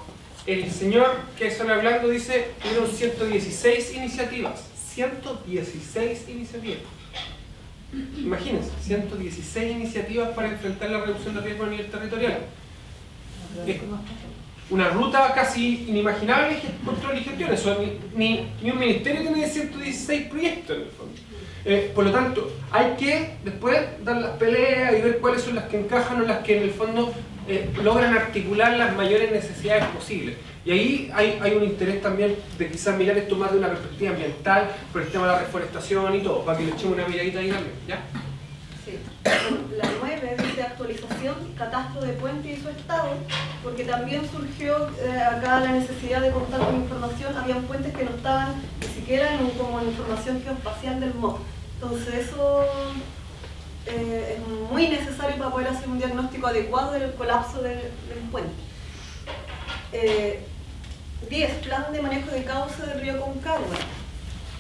el señor que sale hablando dice que hubieron 116 iniciativas. 116 iniciativas. Imagínense, 116 iniciativas para enfrentar la reducción de riesgo a nivel territorial. una ruta casi inimaginable de control y gestión. Eso ni un ministerio tiene 116 proyectos en el fondo. Por lo tanto, hay que después dar las peleas y ver cuáles son las que encajan o las que en el fondo logran articular las mayores necesidades posibles. Y ahí hay un interés también de quizás mirar esto más de una perspectiva ambiental, por el tema de la reforestación y todo, para que le echemos una miradita ahí también, ¿ya? Sí. La 9 dice actualización, catastro de puente y su estado, porque también surgió acá la necesidad de contar con información. Habían puentes que no estaban ni siquiera como en información geoespacial del MOB. Entonces eso es muy necesario para poder hacer un diagnóstico adecuado del colapso del puente. 10. Plan de manejo de cauce del río Concagua.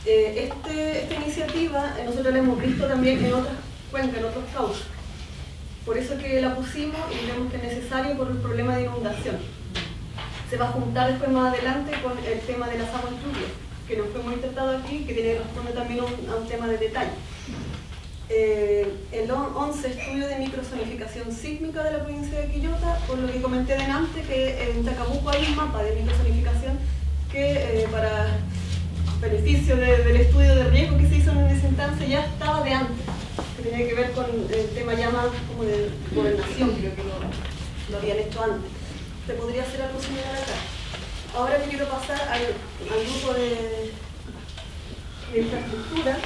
Esta iniciativa nosotros la hemos visto también en otras cuencas, en otros cauces. Por eso que la pusimos y vemos que es necesario por el problema de inundación. Se va a juntar después más adelante con el tema de las aguas lluvias, que no fue muy tratado aquí, que responde también a un tema de detalle. El 11, estudio de microzonificación sísmica de la provincia de Quillota, por lo que comenté delante que en Tacabuco hay un mapa de microzonificación que para beneficio del estudio de riesgo que se hizo en esa instancia ya estaba de antes, que tenía que ver con el tema ya más como de gobernación, creo que lo habían hecho antes. Se podría hacer algo similar acá. Ahora quiero pasar al grupo de infraestructura.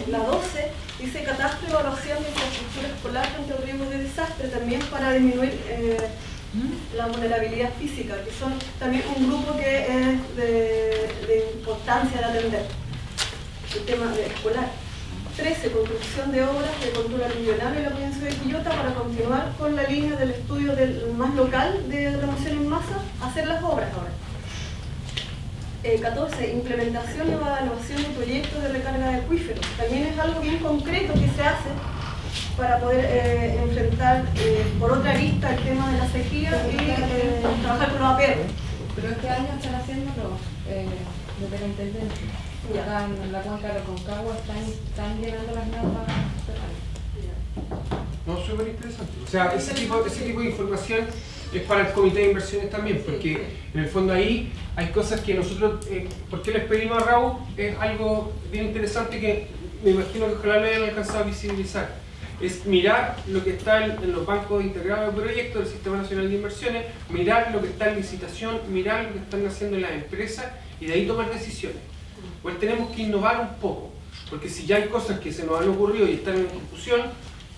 La 12 dice catastro y evaluación de infraestructura escolar frente al riesgo de desastre, también para disminuir la vulnerabilidad física, que son también un grupo que es de importancia de atender, el tema escolar. 13, construcción de obras de control aluvional en la provincia de Quillota para continuar con la línea del estudio más local de remoción en masa, hacer las obras ahora. 14, implementación y evaluación de proyectos de recarga de acuíferos. También es algo bien concreto que se hace para poder enfrentar por otra vista el tema de la sequía y trabajar con los APR. Pero este año están haciéndolo desde la intendencia. Acá en la cuenca de Concagua están llenando las normas estatales. No, súper interesante. O sea, ese tipo de información es para el comité de inversiones también, porque en el fondo ahí hay cosas que nosotros, ¿por qué les pedimos a Raúl? Es algo bien interesante que me imagino que ojalá lo hayan alcanzado a visibilizar. Es mirar lo que está en los bancos integrados de proyectos del Sistema Nacional de Inversiones, mirar lo que está en licitación, mirar lo que están haciendo las empresas y de ahí tomar decisiones. Pues tenemos que innovar un poco, porque si ya hay cosas que se nos han ocurrido y están en ejecución,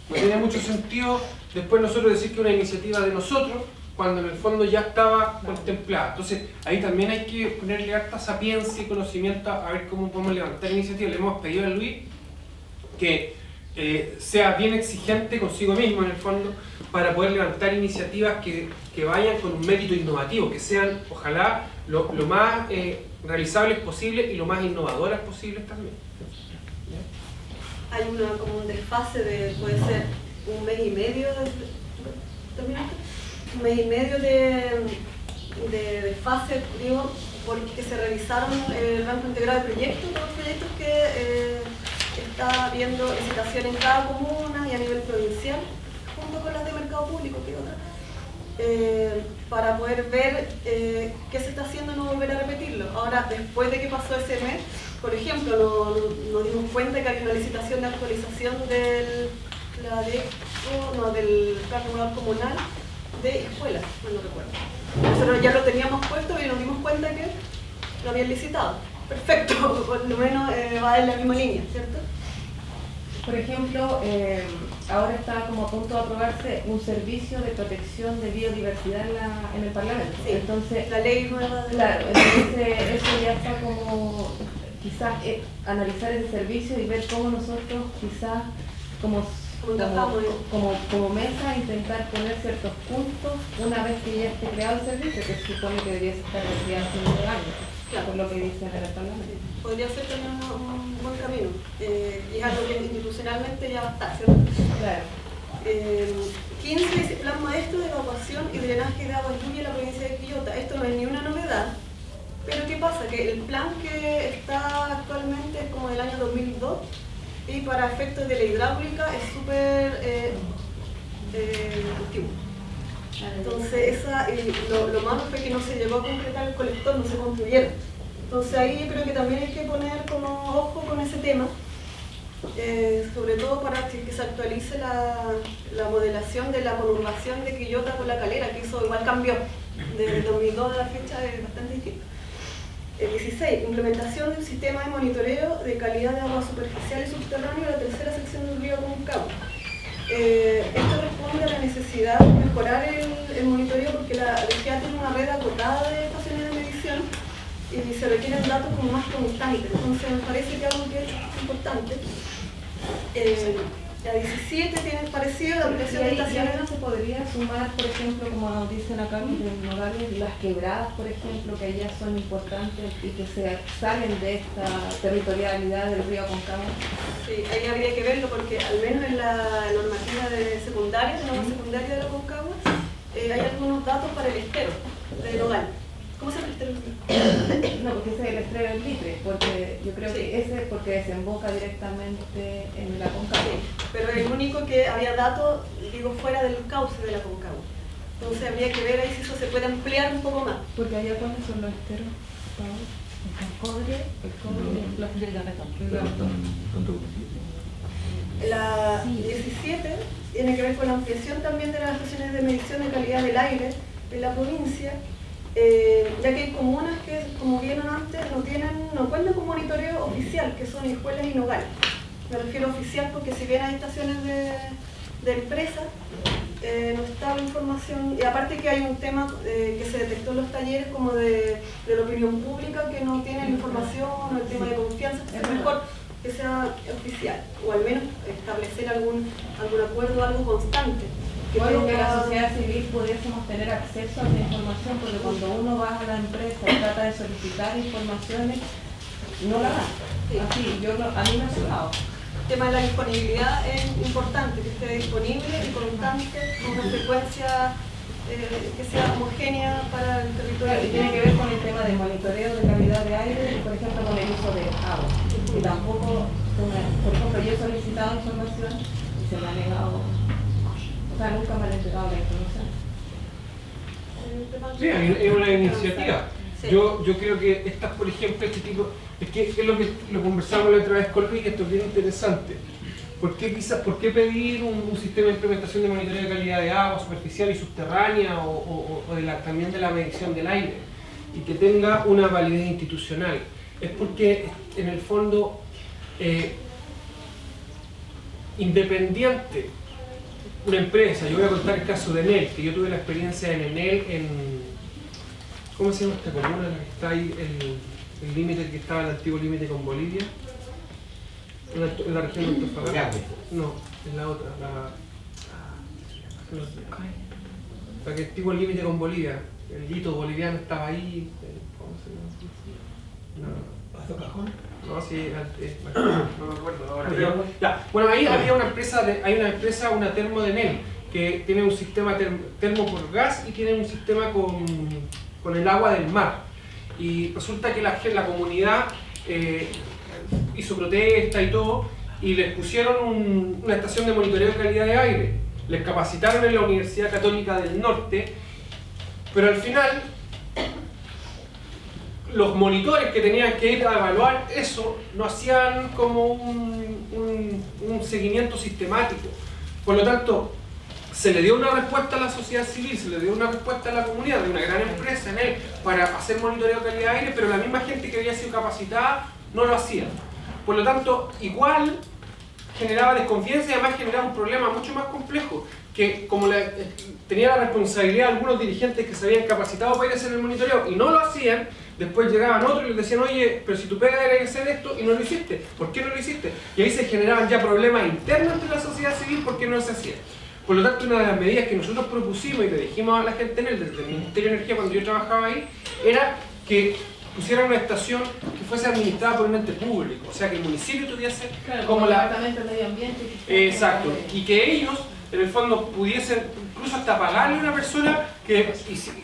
no tiene mucho sentido después nosotros decir que es una iniciativa de nosotros, cuando en el fondo ya estaba contemplada. Entonces, ahí también hay que ponerle harta sapiencia y conocimiento a ver cómo podemos levantar iniciativas. Le hemos pedido a Luis que sea bien exigente consigo mismo en el fondo para poder levantar iniciativas que vayan con un mérito innovativo, que sean, ojalá, lo más realizables posible y lo más innovadoras posibles también. Hay como un desfase de, puede ser un mes y medio, ¿terminaste? Un mes y medio de desfase, digo, porque se realizaron el rango integrado de proyectos, los proyectos que está viendo licitación en cada comuna y a nivel provincial, junto con las de mercado público, que otra, para poder ver qué se está haciendo y no volver a repetirlo. Ahora, después de que pasó ese mes, por ejemplo, nos dimos cuenta que había una licitación de actualización del plan regulador comunal de escuelas, no recuerdo. Nosotros ya lo teníamos puesto y nos dimos cuenta que lo habían licitado. Perfecto, por lo menos va en la misma línea, ¿cierto? Por ejemplo, ahora está como a punto de aprobarse un servicio de protección de biodiversidad en el Parlamento. Sí, entonces, la ley nueva de... Claro, entonces eso ya está como, quizás analizar ese servicio y ver cómo nosotros quizás como mesa intentar poner ciertos puntos una vez que ya esté creado el servicio, que se supone que debería estar desde hace un año, claro, por lo que dice el Parlamento. Podría ser también un buen camino, y es algo que institucionalmente ya está, ¿cierto? Claro. 15 dice plan maestro de evacuación y drenaje de agua lluvia en la provincia de Quillota. Esto no es ni una novedad, pero ¿qué pasa? Que el plan que está actualmente es como del año 2002 y para efectos de la hidráulica es súper antiguo. Entonces, lo malo fue que no se llegó a concretar el colector, no se construyeron. Entonces ahí yo creo que también hay que poner como ojo con ese tema, sobre todo para que se actualice la modelación de la conurbación de Quillota con La Calera, que eso igual cambió. Desde el 2002 a la fecha es bastante distinto. 16. Implementación del sistema de monitoreo de calidad de agua superficial y subterránea de la tercera sección del río Aconcagua. Esto responde a la necesidad de mejorar el monitoreo porque la DGA tiene una red acotada de estaciones de medición y se requieren datos como más constantes. Entonces me parece que algo que es importante. La 17 tiene parecido la ampliación de estaciones. ¿No se podría sumar, por ejemplo, como nos dicen acá los nodales, las quebradas, por ejemplo, que ya son importantes y que se salen de esta territorialidad del río Aconcagua? Sí, ahí habría que verlo porque al menos en la normativa de secundaria, de la secundaria de la Aconcagua, hay algunos datos para el estero del Nogal. ¿Cómo se llama el estero? No, porque ese es el estero del Litre, porque yo creo que ese es porque desemboca directamente en la Aconcagua. Sí, pero el único que había datos, digo, fuera del cauce de la Aconcagua. Entonces habría que ver ahí si eso se puede ampliar un poco más. Porque allá, ¿cuáles son los esteros? La 17 tiene que ver con la ampliación también de las estaciones de medición de calidad del aire en la provincia, ya que hay comunas que, como vieron antes, no cuentan con monitoreo oficial, que son Hijuelas y Nogales. Me refiero a oficial porque si bien hay estaciones de empresas, no está la información, y aparte que hay un tema que se detectó en los talleres como de la opinión pública que no tiene la información o el tema de confianza, que es mejor que sea oficial, o al menos establecer algún acuerdo, algo constante. Bueno, que la sociedad civil pudiésemos tener acceso a esa información, porque cuando uno va a la empresa y trata de solicitar informaciones, no la da. Sí. Así, a mí me ha ayudado. El tema de la disponibilidad es importante, que esté disponible y constante, con una frecuencia que sea homogénea para el territorio. Y tiene que ver con el tema del monitoreo de calidad de aire y, por ejemplo, con el uso de agua. Y tampoco, por ejemplo, yo he solicitado información y se me ha negado. O sea, nunca me han entregado la información. Sí, es una iniciativa. Sí. Yo creo que estas, por ejemplo, este tipo, es lo que lo conversamos la otra vez con Luis, esto es bien interesante. ¿Por qué pedir un sistema de implementación de monitoreo de calidad de agua superficial y subterránea o también de la medición del aire y que tenga una validez institucional? Es porque en el fondo independiente una empresa, yo voy a contar el caso de Enel, que yo tuve la experiencia en Enel ¿cómo se llama esta comuna en la que está ahí el límite que estaba el antiguo límite con Bolivia? En la región de Antofagasta. No, en la otra, la que antiguo el límite con Bolivia. El hito boliviano estaba ahí. ¿Cómo se llama? ¿Paso Cajón? No, sí, no me acuerdo ahora. Pero, ya. Bueno, ahí había una termo de Enel, que tiene un sistema termo por gas y tiene un sistema con el agua del mar. Y resulta que la comunidad hizo protesta y todo, y les pusieron una estación de monitoreo de calidad de aire. Les capacitaron en la Universidad Católica del Norte, pero al final los monitores que tenían que ir a evaluar eso no hacían como un seguimiento sistemático. Por lo tanto, se le dio una respuesta a la sociedad civil, se le dio una respuesta a la comunidad de una gran empresa en él para hacer monitoreo de calidad de aire, pero la misma gente que había sido capacitada no lo hacía. Por lo tanto, igual generaba desconfianza y además generaba un problema mucho más complejo, que como tenía la responsabilidad de algunos dirigentes que se habían capacitado para ir a hacer el monitoreo y no lo hacían, después llegaban otros y les decían, oye, pero si tu pega era hacer esto y no lo hiciste, ¿por qué no lo hiciste? Y ahí se generaban ya problemas internos entre la sociedad civil porque no se hacía. Por lo tanto, una de las medidas que nosotros propusimos y le dijimos a la gente desde el Ministerio de Energía cuando yo trabajaba ahí, era que pusieran una estación que fuese administrada por un ente público, o sea que el municipio tuviese como el Departamento de Medio Ambiente. Exacto, y que ellos en el fondo pudiesen incluso hasta pagarle a una persona que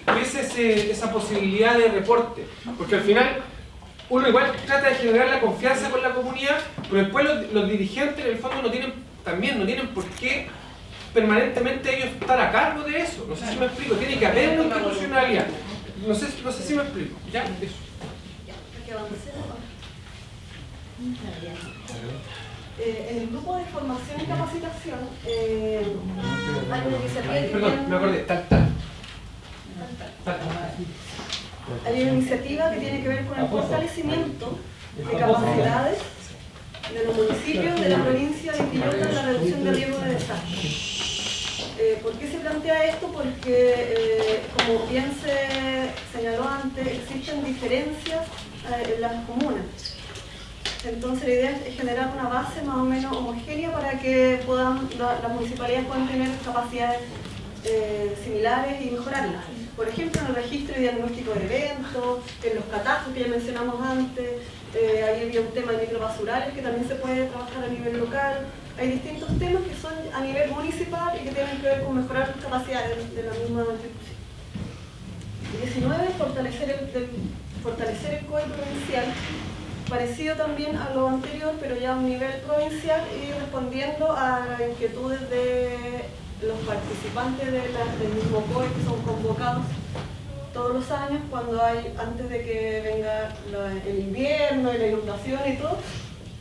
tuviese esa posibilidad de reporte, porque al final uno igual trata de generar la confianza con la comunidad, pero después los dirigentes en el fondo no tienen por qué permanentemente ellos estar a cargo de eso. No sé si me explico, tiene que haber una institucionalidad. No sé si me explico. Ya, eso. Que avancemos. En el grupo de formación y capacitación hay una iniciativa que Perdón, me acordé, tal. hay una iniciativa que tiene que ver con el fortalecimiento de capacidades de los municipios de la provincia de Quillota en la reducción de riesgo de desastre. ¿Por qué se plantea esto? Porque, como bien se señaló antes, existen diferencias en las comunas. Entonces la idea es generar una base más o menos homogénea para que las municipalidades puedan tener capacidades similares y mejorarlas. Por ejemplo, en el registro y diagnóstico de eventos, en los catastros que ya mencionamos antes, ahí había un tema de microbasurales que también se puede trabajar a nivel local. Hay distintos temas que son a nivel municipal y que tienen que ver con mejorar las capacidades de la misma institución. 19, fortalecer el COE provincial, parecido también a lo anterior, pero ya a un nivel provincial y respondiendo a las inquietudes de los participantes del mismo COE que son convocados todos los años antes de que venga el invierno y la inundación y todo,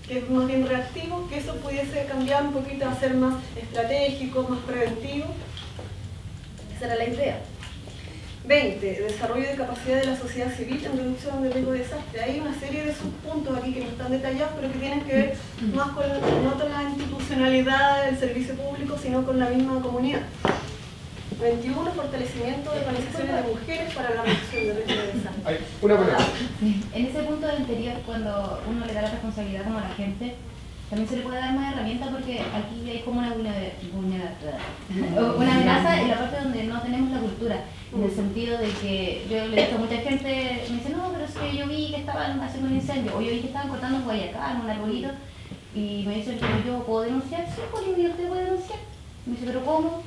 que es más bien reactivo, que eso pudiese cambiar un poquito a ser más estratégico, más preventivo. Esa era la idea. 20. Desarrollo de capacidad de la sociedad civil en reducción de riesgo de desastre. Hay una serie de subpuntos aquí que no están detallados, pero que tienen que ver más con no con la institucionalidad del servicio público, sino con la misma comunidad. 21. Fortalecimiento de organizaciones de mujeres para la reducción de riesgo de desastre. Hay una palabra. En ese punto anterior, cuando uno le da la responsabilidad como a la gente, también se le puede dar más herramientas porque aquí hay como una amenaza en la parte donde no tenemos la cultura, en el sentido de que yo le he visto a mucha gente, me dice, no, pero es que yo vi que estaban haciendo un incendio, o yo vi que estaban cortando un guayacán, un arbolito, y me dicen, pero yo puedo denunciar, sí, pues yo te puedo denunciar. Me dice, pero ¿cómo?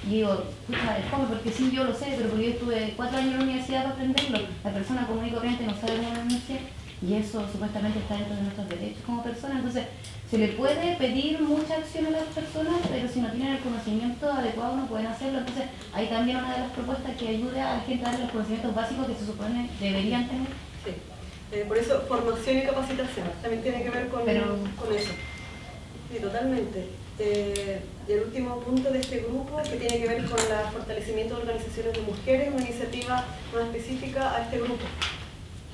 Y digo, escucha, ¿cómo? Porque sí, yo lo sé, pero porque yo estuve 4 años en la universidad para aprenderlo. La persona común y corriente no sabe cómo denunciar, y eso supuestamente está dentro de nuestros derechos como personas. Entonces, se le puede pedir mucha acción a las personas, pero si no tienen el conocimiento adecuado no pueden hacerlo. Entonces, hay también una de las propuestas que ayude a la gente a darle los conocimientos básicos que se supone deberían tener. Sí. Por eso, formación y capacitación también tiene que ver con eso. Sí, totalmente. Y el último punto de este grupo, que tiene que ver con el fortalecimiento de organizaciones de mujeres, una iniciativa más específica a este grupo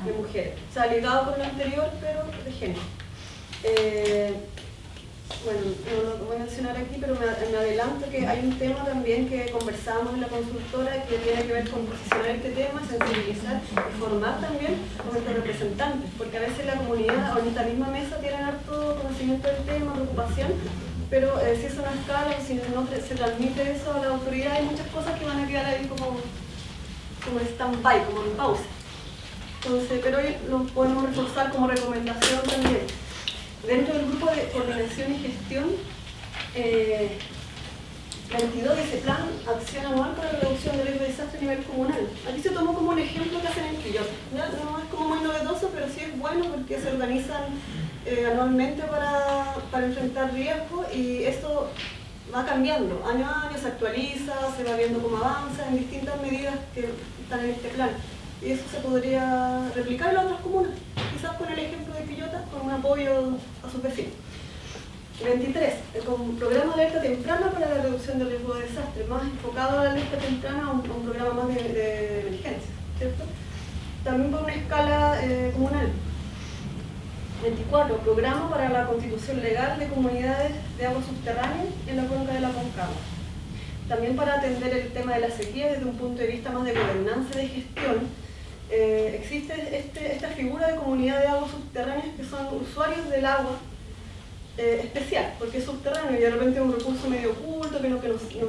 de mujeres. O sea, ligado con lo anterior, pero de género. Bueno, no lo voy a mencionar aquí, pero me adelanto que hay un tema también que conversamos en la consultora que tiene que ver con posicionar este tema, sensibilizar y formar también a nuestros representantes, porque a veces la comunidad o en esta misma mesa tienen harto conocimiento del tema, preocupación, pero si es una escala o si no se transmite eso a la autoridad, hay muchas cosas que van a quedar ahí como en stand-by, como en pausa. Entonces, pero hoy lo podemos reforzar como recomendación también. Dentro del grupo de coordinación y gestión, 22 de ese plan, acción anual para la reducción de riesgo de desastre a nivel comunal. Aquí se tomó como un ejemplo que hacen en Quillota. No es como muy novedoso, pero sí es bueno porque se organizan anualmente para enfrentar riesgos y esto va cambiando. Año a año se actualiza, se va viendo cómo avanza en distintas medidas que están en este plan. Y eso se podría replicar en las otras comunas, quizás con el ejemplo de Quillota, con un apoyo a sus vecinos. 23. Con programa de alerta temprana para la reducción del riesgo de desastre, más enfocado a la alerta temprana, a un programa más de emergencia, ¿cierto? También por una escala comunal. 24. Programa para la constitución legal de comunidades de agua subterránea en la cuenca de la Concagua. También para atender el tema de la sequía desde un punto de vista más de gobernanza y de gestión. Existe esta figura de comunidad de aguas subterráneas que son usuarios del agua especial, porque es subterráneo y de repente es un recurso medio oculto, que no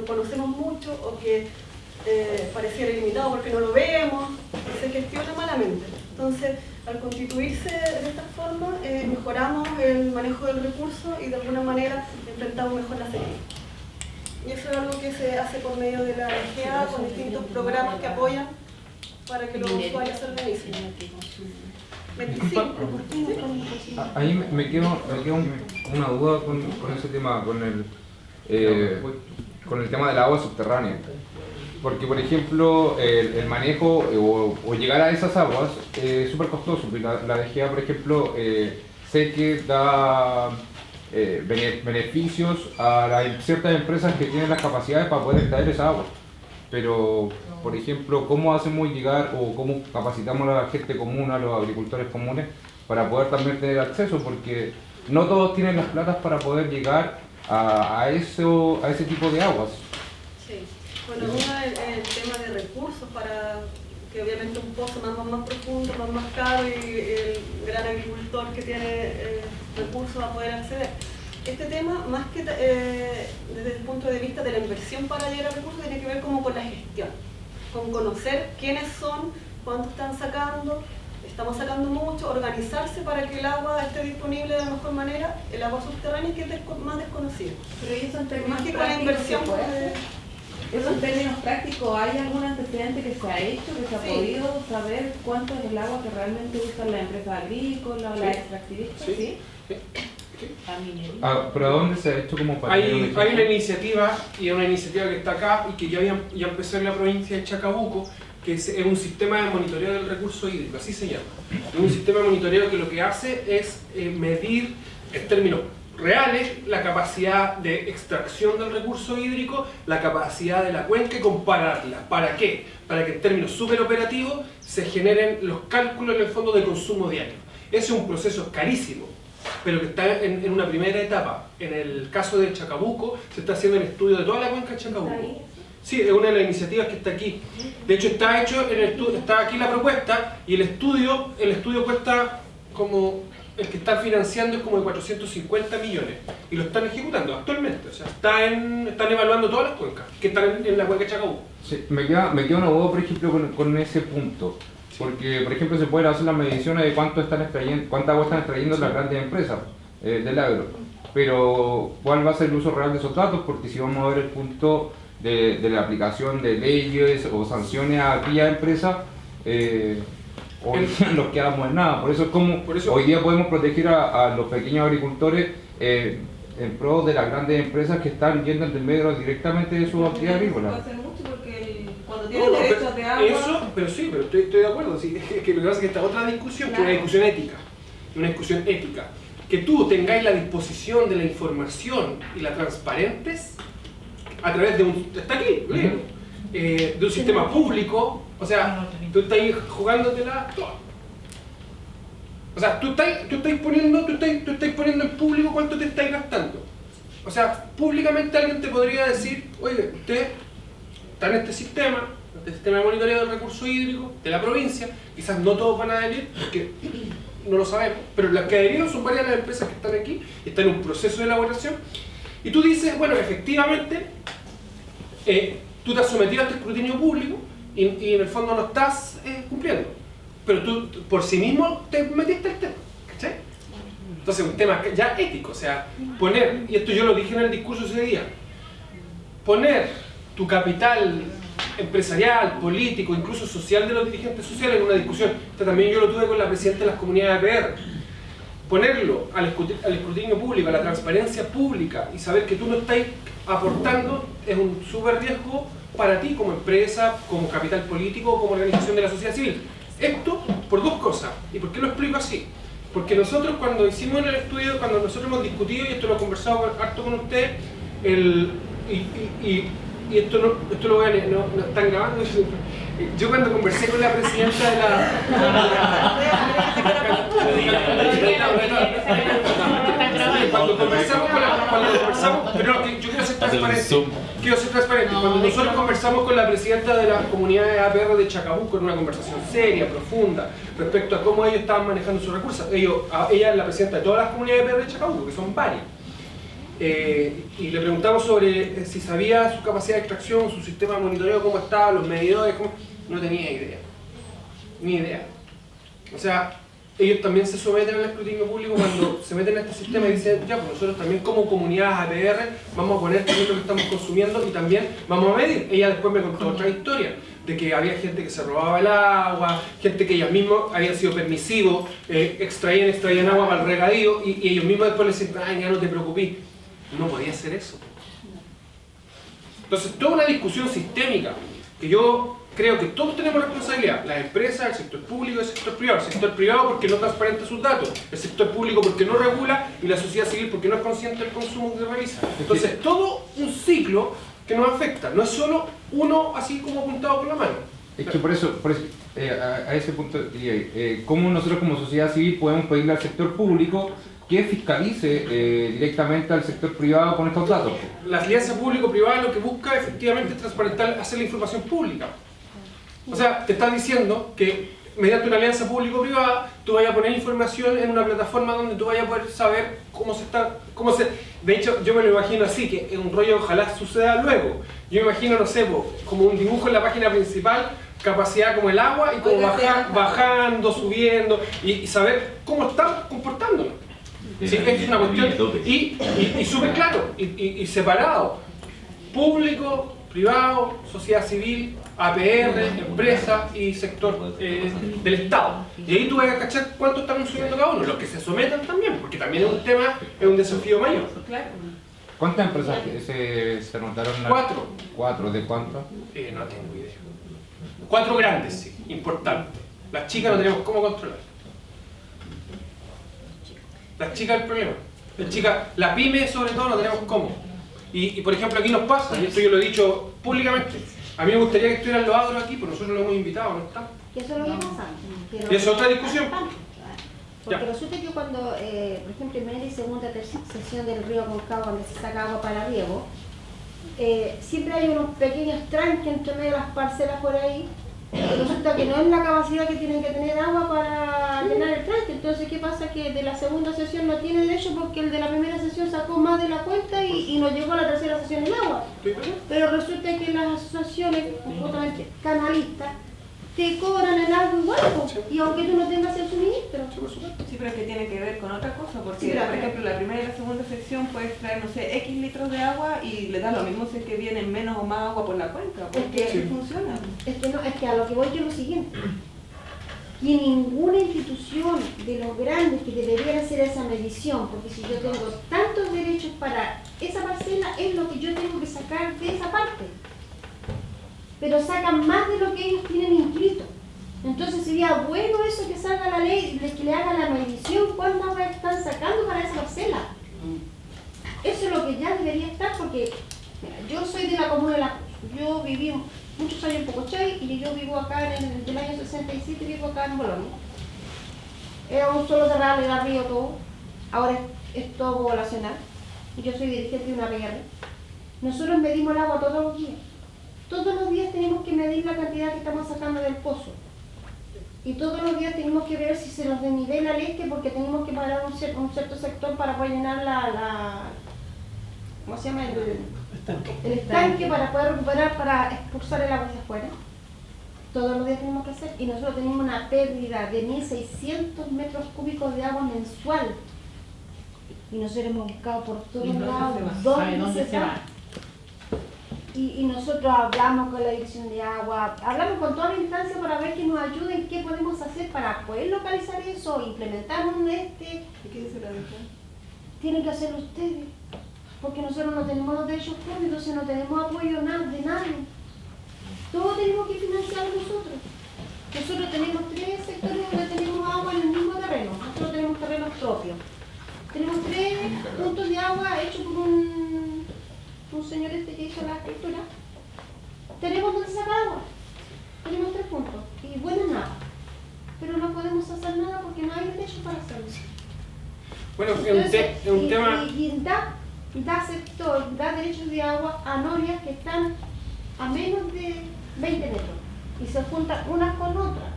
conocemos mucho o que pareciera limitado porque no lo vemos, y se gestiona malamente. Entonces, al constituirse de esta forma, mejoramos el manejo del recurso y de alguna manera enfrentamos mejor la sequía. Y eso es algo que se hace por medio de la EGA con distintos programas que apoyan para que los usuarios se organicen. 25. Ahí me quedo una duda con ese tema, con con el tema del agua subterránea. Porque, por ejemplo, el manejo o llegar a esas aguas es súper costoso. La DGA, por ejemplo, sé que da beneficios a ciertas empresas que tienen las capacidades para poder extraer esa agua. Pero, por ejemplo, ¿cómo hacemos llegar o cómo capacitamos a la gente común, a los agricultores comunes, para poder también tener acceso? Porque no todos tienen las platas para poder llegar a ese tipo de aguas. Sí. Bueno, uno es el tema de recursos para que obviamente un pozo más profundo, más caro y el gran agricultor que tiene recursos va a poder acceder. Este tema, más que desde el punto de vista de la inversión para llegar a recursos, tiene que ver como con la gestión, con conocer quiénes son, cuánto están sacando, estamos sacando mucho, organizarse para que el agua esté disponible de la mejor manera, el agua subterránea que es más desconocido. Pero ¿y eso en términos Más que con la inversión. Eso en términos prácticos, ¿hay algún antecedente que se ha hecho, que se ha podido saber cuánto es el agua que realmente usan las empresas agrícolas, las extractivistas? Sí. ¿Pero a dónde se ha hecho como para Hay una iniciativa, y es una iniciativa que está acá y que ya empezó en la provincia de Chacabuco, que es un sistema de monitoreo del recurso hídrico, así se llama. Es un sistema de monitoreo que lo que hace es medir en términos reales la capacidad de extracción del recurso hídrico, la capacidad de la cuenca y compararla. ¿Para qué? Para que en términos súper operativos se generen los cálculos en el fondo de consumo diario. Ese es un proceso carísimo, pero que está en una primera etapa. En el caso de Chacabuco se está haciendo el estudio de toda la cuenca de Chacabuco. Sí, es una de las iniciativas que está aquí. De hecho está hecho en el estudio, está aquí la propuesta y el estudio cuesta como, el que están financiando es como de 450 millones y lo están ejecutando actualmente. O sea, están evaluando todas las cuencas que están en la cuenca de Chacabuco. Sí, me queda una duda, por ejemplo, con ese punto. Porque, por ejemplo, se pueden hacer las mediciones de cuánta agua están extrayendo las grandes empresas del agro. Pero, ¿cuál va a ser el uso real de esos datos? Porque si vamos a ver el punto de la aplicación de leyes o sanciones a aquella empresa, hoy nos quedamos en nada. Por eso es como hoy día podemos proteger a los pequeños agricultores en pro de las grandes empresas que están yendo en medio directamente de sus actividades agrícolas. Cuando tienen derechos de agua... Pero estoy de acuerdo. Sí, es que lo que pasa es que esta otra discusión, que es una discusión ética, que tú tengáis la disposición de la información y la transparentes a través de está aquí, de un sistema público, o sea, tú estás jugándotela toda. O sea, tú estás poniendo en público cuánto te estás gastando. O sea, públicamente alguien te podría decir, oye, usted está en este sistema de monitoreo del recurso hídrico de la provincia, quizás no todos van a adherir, porque no lo sabemos, pero las que adherieron son varias de las empresas que están aquí, están en un proceso de elaboración, y tú dices, bueno, efectivamente, tú te has sometido a este escrutinio público y en el fondo no estás cumpliendo, pero tú por sí mismo te metiste al tema, ¿cachai? Entonces un tema ya ético, o sea, poner, y esto yo lo dije en el discurso ese día, poner tu capital empresarial, político, incluso social de los dirigentes sociales en una discusión. Esto también yo lo tuve con la presidenta de las comunidades APR. Ponerlo al escrutinio público, a la transparencia pública y saber que tú no estás aportando es un súper riesgo para ti como empresa, como capital político o como organización de la sociedad civil. Esto por dos cosas. ¿Y por qué lo explico así? Porque nosotros cuando hicimos el estudio, cuando nosotros hemos discutido, y esto lo he conversado harto con usted, y esto lo voy a leer, no están grabando. Yo cuando conversé con la presidenta de cuando conversamos, pero no, yo quiero ser transparente, cuando nosotros conversamos con la presidenta de la comunidad de APR de Chacabuco en una conversación seria, profunda, respecto a cómo ellos estaban manejando sus recursos, ella es la presidenta de todas las comunidades de APR de Chacabuco, que son varias. Y le preguntamos sobre si sabía su capacidad de extracción, su sistema de monitoreo, cómo estaba, los medidores, no tenía idea. Ni idea. O sea, ellos también se someten al escrutinio público cuando se meten a este sistema y dicen, ya, pues nosotros también como comunidades APR vamos a poner también lo que estamos consumiendo y también vamos a medir. Ella después me contó otra historia, de que había gente que se robaba el agua, gente que ellos mismos habían sido permisivos, extraían agua para el regadío y ellos mismos después les decían, ay, ya no te preocupes. No podía hacer eso. Entonces, toda una discusión sistémica que yo creo que todos tenemos responsabilidad, las empresas, el sector público y el sector privado. El sector privado porque no transparenta sus datos, el sector público porque no regula y la sociedad civil porque no es consciente del consumo que realiza. Entonces, todo un ciclo que nos afecta, no es solo uno así como apuntado por la mano. Es que por eso a ese punto diría, ¿cómo nosotros como sociedad civil podemos pedirle al sector público que fiscalice directamente al sector privado con estos datos? La alianza público-privada lo que busca efectivamente es transparentar, hacer la información pública. O sea, te están diciendo que mediante una alianza público-privada tú vayas a poner información en una plataforma donde tú vayas a poder saber de hecho, yo me lo imagino así, que es un rollo ojalá suceda luego. Yo me imagino, no sé, como un dibujo en la página principal, capacidad como el agua y como bajando, subiendo y saber cómo están comportándonos. Sí, es una cuestión y súper claro y separado, público, privado, sociedad civil, APR, empresa y sector del Estado. Y ahí tú vas a cachar cuánto están consumiendo cada uno, los que se sometan también, porque también es un tema, es un desafío mayor. ¿Cuántas empresas se anotaron? 4. ¿4? ¿De cuánto? No tengo idea. 4 grandes, sí, importantes. Las chicas no tenemos cómo controlar. Las chicas es el problema. La pyme sobre todo no tenemos cómo. Y por ejemplo aquí nos pasa, y esto yo lo he dicho públicamente, a mí me gustaría que estuvieran los agros aquí, pero nosotros lo hemos invitado, no están. Que eso es lo que pasa. Y es otra discusión. Porque resulta que cuando, por ejemplo, en primera y segunda sesión del río Concagua, donde se saca agua para riego, siempre hay unos pequeños tranques entre medio de las parcelas por ahí. Resulta que no es la capacidad que tienen que tener agua para llenar el tranque. Entonces, ¿qué pasa? Que de la segunda sesión no tiene derecho porque el de la primera sesión sacó más de la cuenta y nos llegó a la tercera sesión el agua. Pero resulta que las asociaciones, justamente canalistas, te cobran el agua igual, y aunque tú no tengas el suministro. Sí, pero es que tiene que ver con otra cosa, porque Sí, por ejemplo la primera y la segunda sección puedes traer, no sé, X litros de agua y le da lo mismo si es que viene menos o más agua por la cuenca, porque así funciona. Es que no, es que a lo que voy yo es lo siguiente. Y ninguna institución de los grandes que deberían hacer esa medición, porque si yo tengo tantos derechos para esa parcela, es lo que yo tengo que sacar de esa parte. Pero sacan más de lo que ellos tienen inscrito. Entonces sería bueno eso que salga la ley, que le haga la medición cuánta agua están sacando para esa parcela. Eso es lo que ya debería estar, porque mira, yo soy de la comuna de La Cruz. Yo viví muchos años en Pocochay y yo vivo acá en el año 67, vivo acá en Bolonia. Era un solo terral, era río todo. Ahora es todo poblacional. Y yo soy dirigente de una PR. Nosotros medimos el agua todos los días. Todos los días tenemos que medir la cantidad que estamos sacando del pozo. Y todos los días tenemos que ver si se nos desnivela el este, porque tenemos que parar un cierto sector para poder llenar ¿cómo se llama? El estanque para poder recuperar, para expulsar el agua hacia afuera. Todos los días tenemos que hacer. Y nosotros tenemos una pérdida de 1.600 metros cúbicos de agua mensual. Y nosotros hemos buscado por todos lados dónde se va. Y nosotros hablamos con la dirección de agua, hablamos con toda la instancia para ver que nos ayuden, qué podemos hacer para poder localizar eso, implementar un ¿Y qué dice la dirección? Tienen que hacerlo ustedes, porque nosotros no tenemos los derechos propios, entonces no tenemos apoyo de nadie. Todo tenemos que financiar nosotros. Nosotros tenemos 3 sectores donde tenemos agua en el mismo terreno, nosotros tenemos terrenos propios. Tenemos 3 puntos de agua hechos por un señor que hizo la escritura. Tenemos donde sacar agua. Tenemos 3 puntos. Y bueno, nada. Pero no podemos hacer nada porque no hay derecho para hacerlo. Bueno, es un tema... Y da derechos de agua a norias que están a menos de 20 metros. Y se juntan unas con otras.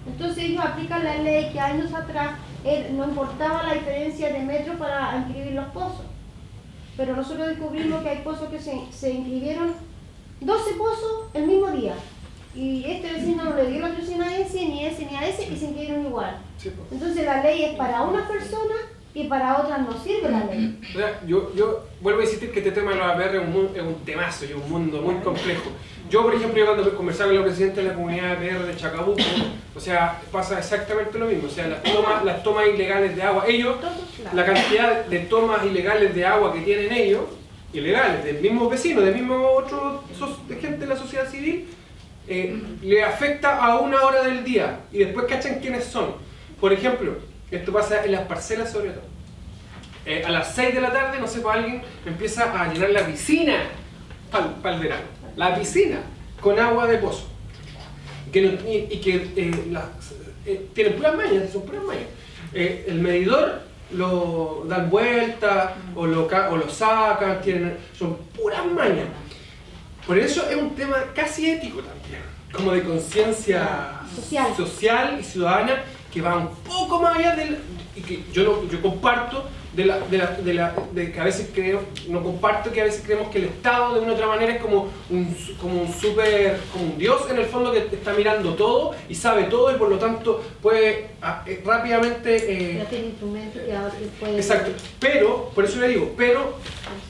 Entonces ellos aplican la ley que años atrás no importaba la diferencia de metros para inscribir los pozos. Pero nosotros descubrimos que hay pozos que se inscribieron 12 pozos el mismo día. Y este vecino no le dio la atención a ese, ni a ese, ni a ese, y se inscribieron igual. Entonces la ley es para unas personas y para otras no sirve la ley. O sea, yo vuelvo a decirte que este tema de los APR es un temazo y un mundo muy complejo. Yo, por ejemplo, cuando conversaba con la presidenta de la comunidad APR de Chacabuco, o sea, pasa exactamente lo mismo. O sea, las tomas ilegales de agua. Ellos, la cantidad de tomas ilegales de agua que tienen ellos, ilegales, del mismo vecino, del mismo otro de gente de la sociedad civil, le afecta a una hora del día y después cachan quiénes son. Por ejemplo, esto pasa en las parcelas sobre todo. A las 6 de la tarde, no sé, pues alguien empieza a llenar la piscina para el verano. La piscina con agua de pozo. Tienen puras mañas, son puras mañas. El medidor lo dan vuelta o lo sacan, son puras mañas. Por eso es un tema casi ético también, como de conciencia social y ciudadana, que va un poco más allá y que yo comparto de que a veces no comparto que a veces creemos que el Estado de una u otra manera es como un Dios en el fondo que está mirando todo y sabe todo y por lo tanto puede rápidamente... Ya tiene instrumentos que ahora puede... Exacto, pero, por eso le digo, pero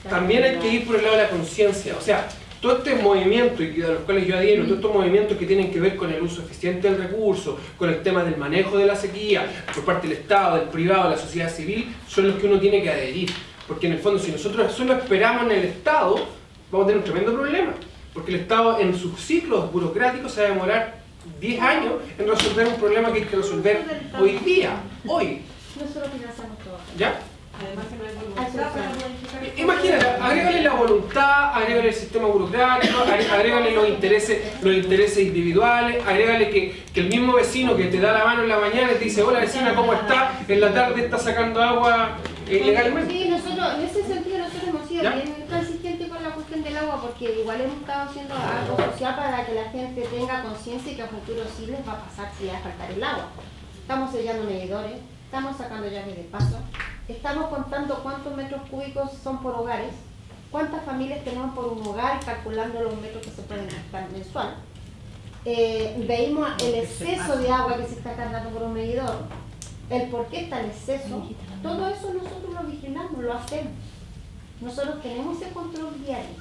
también hay que ir por el lado de la conciencia, o sea, todo este movimiento, y de los cuales yo adhiero, todos estos movimientos que tienen que ver con el uso eficiente del recurso, con el tema del manejo de la sequía, por parte del Estado, del privado, de la sociedad civil, son los que uno tiene que adherir. Porque en el fondo, si nosotros solo esperamos en el Estado, vamos a tener un tremendo problema. Porque el Estado, en sus ciclos burocráticos, se va a demorar 10 años en resolver un problema que hay que resolver hoy día, hoy. Nosotros financiamos todo. ¿Ya? Además que no hay voluntad para modificar. Imagínate, agrégale la voluntad, agrégale el sistema burocrático, agrégale los intereses individuales, agrégale que el mismo vecino que te da la mano en la mañana y te dice, hola vecina, ¿cómo está? En la tarde está sacando agua ilegalmente. Sí, nosotros, en ese sentido, nosotros hemos sido ¿Ya? bien consistentes con la cuestión del agua, porque igual hemos estado haciendo algo social para que la gente tenga conciencia y que a futuro sí les va a pasar si va a faltar el agua. Estamos sellando medidores, estamos sacando llaves de paso, estamos contando cuántos metros cúbicos son por hogares, cuántas familias tenemos por un hogar, calculando los metros que se pueden gastar mensual. Veíamos el exceso de agua que se está cargando por un medidor, el por qué está el exceso, todo eso nosotros lo vigilamos, lo hacemos. Nosotros tenemos ese control diario.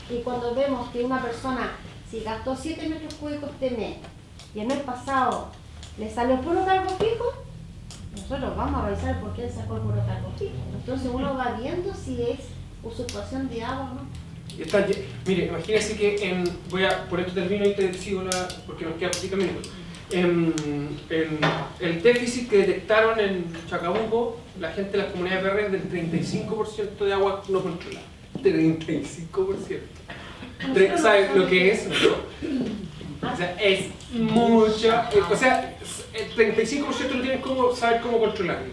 Y cuando vemos que una persona, si gastó 7 metros cúbicos este mes y el mes pasado le salió puro cargo fijo, nosotros vamos a revisar por qué le sacó el puro cargo fijo. Entonces uno va viendo si es usurpación de agua o no. Mire, imagínense que por esto termino y te sigo porque nos quedan 5 minutos. El déficit que detectaron en Chacabuco, la gente de las comunidades verdes, del 35% de agua no controlada. 35%. ¿Sabes lo que es? ¿No? O sea, es mucha. O sea, el 35% no tienen saber cómo controlarlo.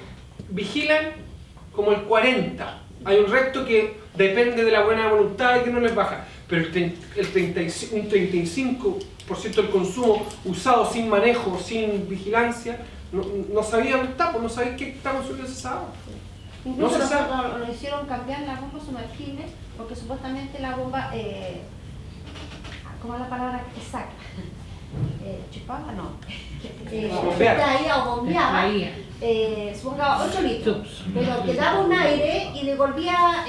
Vigilan como el 40%. Hay un resto que depende de la buena voluntad y que no les baja. Pero un 35% del consumo usado sin manejo, sin vigilancia, no sabía dónde está, pues no sabía qué está consumiendo esa agua. Incluso no se sabe. nos hicieron cambiar la bomba sumergible porque supuestamente la bomba, ¿cómo es la palabra exacta? Chupaba, no. Traía o bombeaba, supongamos 8 litros, pero que daba un aire y devolvía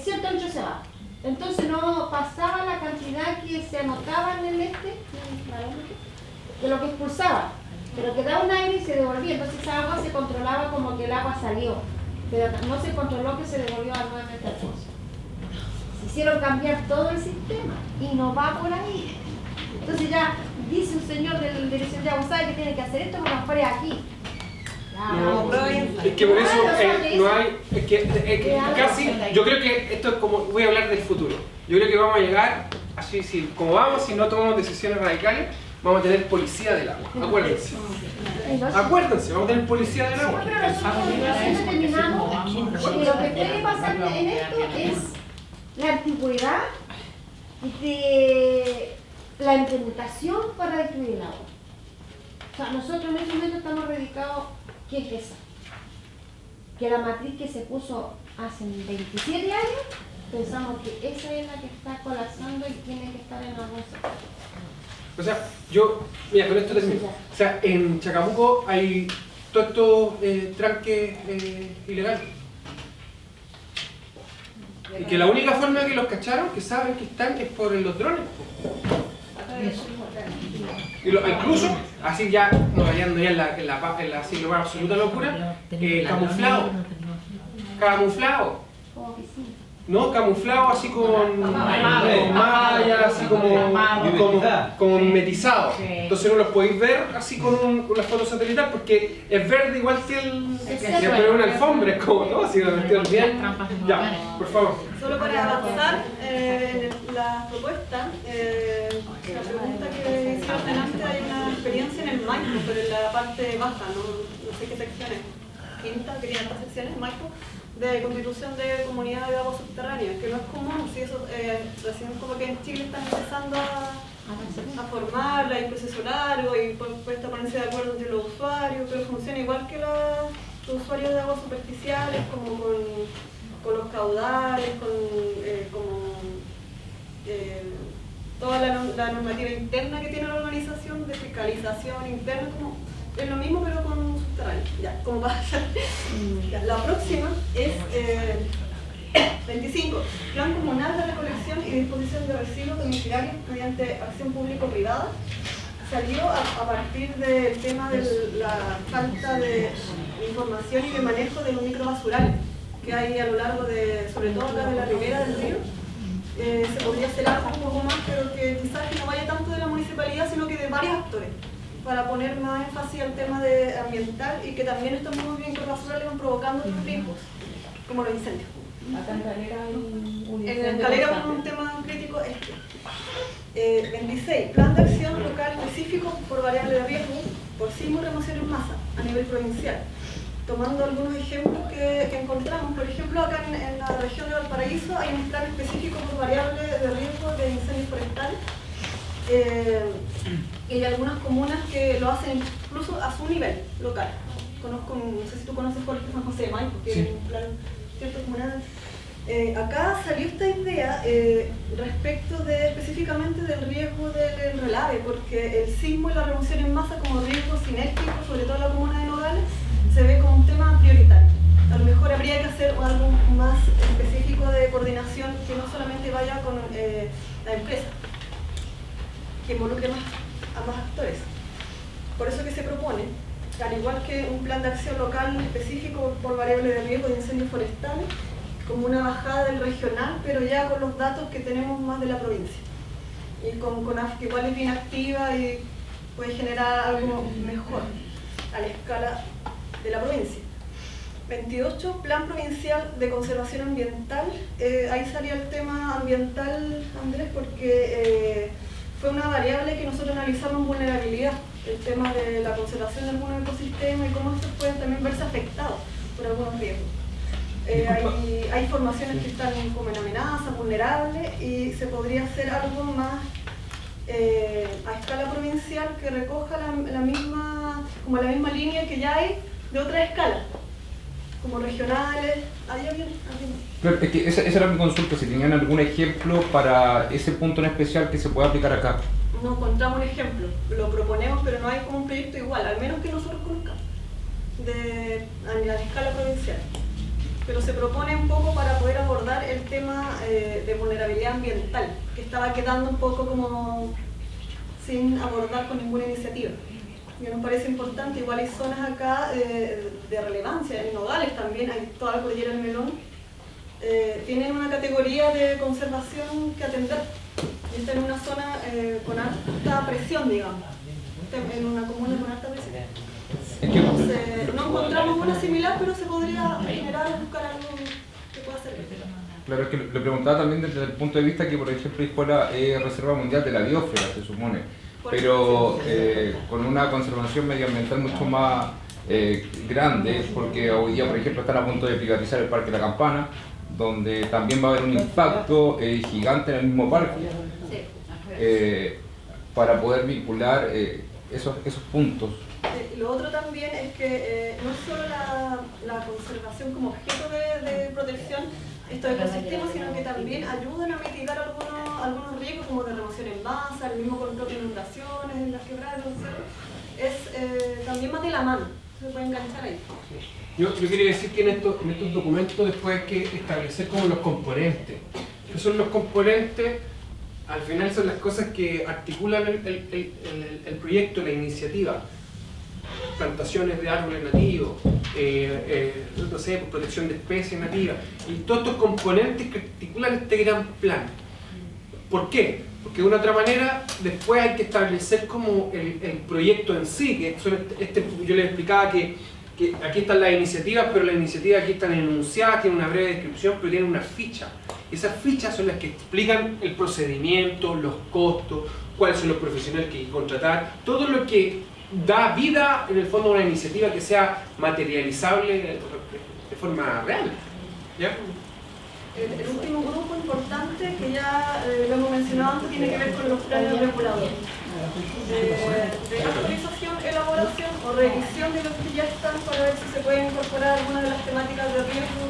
cierto ancho se va. Entonces no pasaba la cantidad que se anotaba en el de lo que expulsaba, pero que daba un aire y se devolvía. Entonces esa agua se controlaba como que el agua salió, pero no se controló que se devolvió nuevamente al pozo. Se hicieron cambiar todo el sistema y no va por ahí. Entonces ya dice un señor de la dirección de agua, ¿sabe que tiene que hacer esto? Como fuera aquí. No, es que por eso no hay, es que casi, yo creo que esto es como, voy a hablar del futuro, yo creo que vamos a llegar, así, como vamos, si no tomamos decisiones radicales, vamos a tener policía del agua, acuérdense, vamos a tener policía del agua. Pero nosotros determinamos, porque lo que puede pasar en esto es la antigüedad de la implementación para destruir el agua. O sea, nosotros en este momento estamos dedicados, ¿qué es esa? Que la matriz que se puso hace 27 años, pensamos que esa es la que está colapsando y tiene que estar en algún sector. O sea, mira, con esto termino. O sea, en Chacabuco hay todos estos tranques ilegales. Y que la única forma que los cacharon, que saben que están, es por los drones. Incluso, así ya, no rayando ya en la así, lo más absoluta locura, camuflado. Como piscina. ¿no? Camuflado así con malla, así como mimetizado. Entonces no los podéis ver así con una foto satelital porque es verde igual que una alfombra, es como, ¿no? Así lo metieron bien. Ya, por favor. Solo para avanzar en la propuesta, la pregunta que hicieron delante, hay una experiencia en el Maipo, pero en la parte baja, no sé qué secciones, quinta, quería otras secciones, Maipo, de constitución de comunidades de agua subterránea, que no es común, si eso recién como que en Chile están empezando a formarla, hay proceso largo y puede ponerse de acuerdo entre los usuarios, pero funciona igual que los usuarios de aguas superficiales, como con los caudales, toda la normativa interna que tiene la organización de fiscalización interna, como es lo mismo pero con subterráneo. Ya, como pasa. La próxima es 25. Plan comunal de recolección y disposición de residuos domiciliarios mediante acción público-privada. Salió a partir del tema de la falta de información y de manejo de los microbasurales que hay a lo largo de, sobre todo acá de la ribera del río. Se podría hacer algo un poco más, pero que quizás no vaya tanto de la municipalidad, sino que de varios actores, para poner más énfasis al tema ambiental y que también estos mismos microbasurales van provocando otros riesgos, como los incendios. Acá en Calera hay un incendio. En Calera un tema crítico 26. Plan de acción local específico por variable de riesgo, por sismo y remoción en masa a nivel provincial. Tomando algunos ejemplos que encontramos, por ejemplo, acá en la región de Valparaíso hay un plan específico por variable de riesgo de incendios forestales. Y hay algunas comunas que lo hacen incluso a su nivel local. Conozco, no sé si tú conoces Jorge San José de Maipo, que es un plan cierto comunal. Acá salió esta idea respecto específicamente del riesgo del relave, porque el sismo y la remoción en masa como riesgo cinético, sobre todo en la comuna de Nogales, se ve como un tema prioritario. A lo mejor habría que hacer algo más específico de coordinación que no solamente vaya con la empresa, que involucre a más actores. Por eso que se propone, al igual que un plan de acción local específico por variable de riesgo de incendios forestales, como una bajada del regional, pero ya con los datos que tenemos más de la provincia. Y con que igual es bien activa y puede generar algo mejor a la escala de la provincia. 28, Plan Provincial de Conservación Ambiental. Ahí salía el tema ambiental, Andrés, porque fue una variable que nosotros analizamos en vulnerabilidad, el tema de la conservación de algunos ecosistemas y cómo estos pueden también verse afectados por algunos riesgos. Hay formaciones que están como en amenaza, vulnerables, y se podría hacer algo más a escala provincial que recoja la misma línea que ya hay de otra escala, como regionales. Claro, es que esa era mi consulta, si tenían algún ejemplo para ese punto en especial que se pueda aplicar acá. No encontramos un ejemplo, lo proponemos, pero no hay como un proyecto igual, al menos que nosotros conozcamos, a la escala provincial. Pero se propone un poco para poder abordar el tema de vulnerabilidad ambiental, que estaba quedando un poco como sin abordar con ninguna iniciativa. Y nos parece importante, igual hay zonas acá de relevancia, en Nogales también, hay toda la cordillera del Melón, tienen una categoría de conservación que atender, y está en una zona con alta presión, digamos, en una comuna con alta presión. Entonces, no encontramos una similar, pero se podría generar o buscar algo que pueda servir. Claro, es que lo preguntaba también desde el punto de vista que, por ejemplo, Ispola es Reserva Mundial de la Biosfera, se supone, pero con una conservación medioambiental mucho más grande, porque hoy día, por ejemplo, están a punto de privatizar el Parque La Campana, donde también va a haber un impacto gigante en el mismo parque, para poder vincular esos puntos. Lo otro también es que no es solo la conservación como objeto de protección estos ecosistemas, sino que también ayudan a mitigar algunos riesgos como de remoción en masa, el mismo control de inundaciones en las quebradas, es también más de la mano, se puede enganchar ahí. Yo quería decir que en estos documentos después hay que establecer como los componentes. ¿Qué son los componentes? Al final son las cosas que articulan el proyecto, la iniciativa. plantaciones de árboles nativos, no sé, protección de especies nativas, y todos estos componentes que articulan este gran plan. ¿Por qué? Porque de una otra manera después hay que establecer como el proyecto en sí, que yo les explicaba que aquí están las iniciativas, pero las iniciativas aquí están enunciadas, tienen una breve descripción, pero tienen una ficha. Esas fichas son las que explican el procedimiento, los costos, cuáles son los profesionales que hay que contratar, todo lo que da vida en el fondo a una iniciativa que sea materializable de forma real. ¿Ya? El último grupo importante que ya lo hemos mencionado antes tiene que ver con los planes reguladores. De actualización, elaboración o revisión de los que ya están para ver si se pueden incorporar alguna de las temáticas de riesgo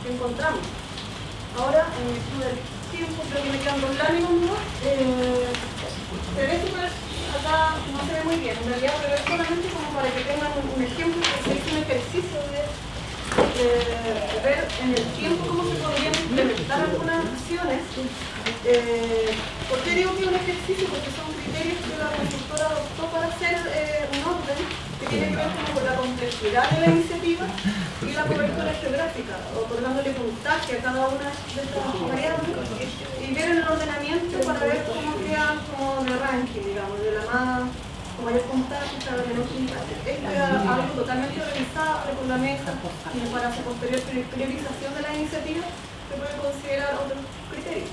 que encontramos. Ahora, en virtud del tiempo, creo que me quedan 2 láminas más. Se ve súper, acá no se ve muy bien, en realidad, pero es solamente como para que tengan un ejemplo, que se hizo un ejercicio de ver en el tiempo cómo se podrían implementar algunas acciones. ¿Por qué digo que es un ejercicio? Porque son criterios que la consultora adoptó para hacer un orden que tiene que ver como con la complejidad de la iniciativa y la cobertura geográfica, otorgándole puntaje a cada una de estas variables y ver el ordenamiento para ver cómo quedan como de ranking, digamos, de la más con mayor puntaje, cada menor puntaje. Es algo totalmente organizado con la mesa y para su posterior priorización de la iniciativa se puede considerar otros criterios.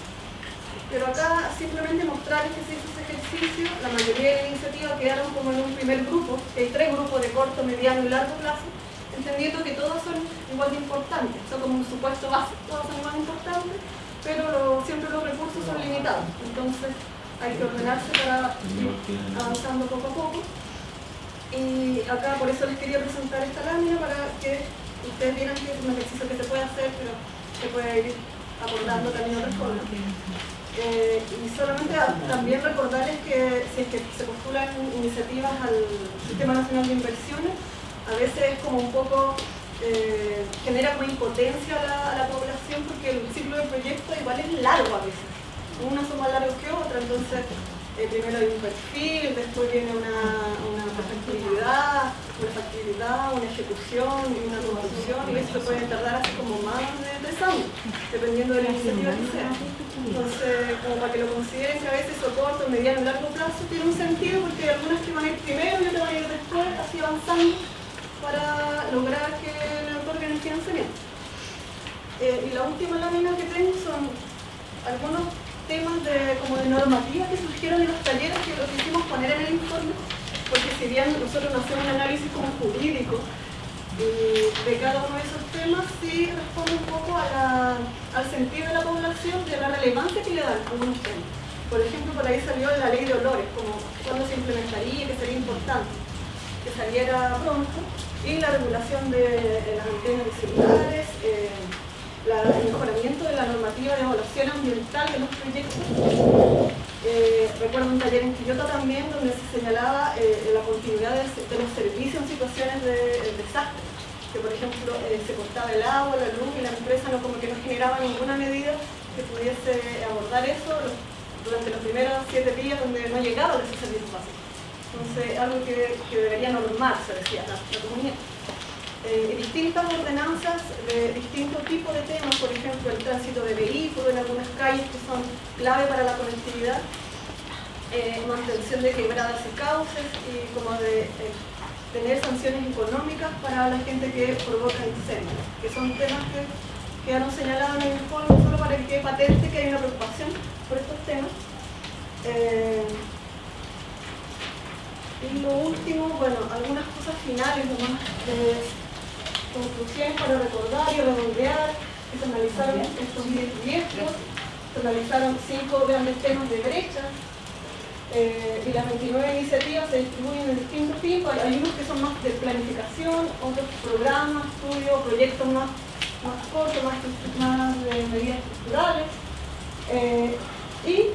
Pero acá simplemente mostrarles que se hizo ese ejercicio, la mayoría de las iniciativas quedaron como en un primer grupo, que hay 3 grupos de corto, mediano y largo plazo, entendiendo que todas son igual de importantes, son como un supuesto básico, todas son igual de importantes, pero siempre los recursos son limitados. Entonces, hay que ordenarse para ir avanzando poco a poco. Y acá por eso les quería presentar esta lámina para que ustedes vieran que es un ejercicio que se puede hacer, pero se puede ir abordando también otras formas. Y solamente también recordarles que si es que se postulan iniciativas al Sistema Nacional de Inversiones, a veces es como un poco genera como impotencia a la población, porque el ciclo de proyecto igual es largo a veces. Unas son más largos que otras, entonces primero hay un perfil, después viene una factibilidad, una ejecución y una conclusión, y eso puede tardar así como más de 3 años, dependiendo de la iniciativa que sea. Entonces, como para que lo consideren que a veces o corto, mediano y largo plazo tiene un sentido, porque hay algunas que van a ir primero y otras van a ir después, así avanzando, para lograr que le otorguen el financiamiento. Y la última lámina que tengo son algunos temas como de normativa que surgieron en los talleres, que lo quisimos poner en el informe, porque si bien nosotros no hacemos un análisis como jurídico de cada uno de esos temas, sí responde un poco al sentir de la población, de la relevancia que le dan algunos temas. Por ejemplo, por ahí salió la ley de olores, como cuándo se implementaría, que sería importante que saliera pronto, y la regulación de las antenas de celulares, el mejoramiento de la normativa de evaluación ambiental de los proyectos. Recuerdo un taller en Quillota también donde se señalaba la continuidad de los servicios en situaciones de desastre, que por ejemplo se cortaba el agua, la luz y la empresa como que no generaba ninguna medida que pudiese abordar eso durante los primeros 7 días donde no llegaban esos servicios básicos. Entonces, algo que debería normarse, decía la comunidad. Distintas ordenanzas de distintos tipos de temas, por ejemplo el tránsito de vehículos en algunas calles que son clave para la conectividad, mantención de quebradas y cauces y como de tener sanciones económicas para la gente que provoca incendios, que son temas que quedaron señalados en el informe solo para que quede patente que hay una preocupación por estos temas. Y lo último, bueno, algunas cosas finales nomás. Conclusiones para recordar y redondear, que se analizaron estos 10 proyectos, se analizaron 5 grandes temas de brecha, y las 29 iniciativas se distribuyen en distintos tipos. Hay unos que son más de planificación, otros programas, estudios, proyectos más cortos, más de medidas estructurales, y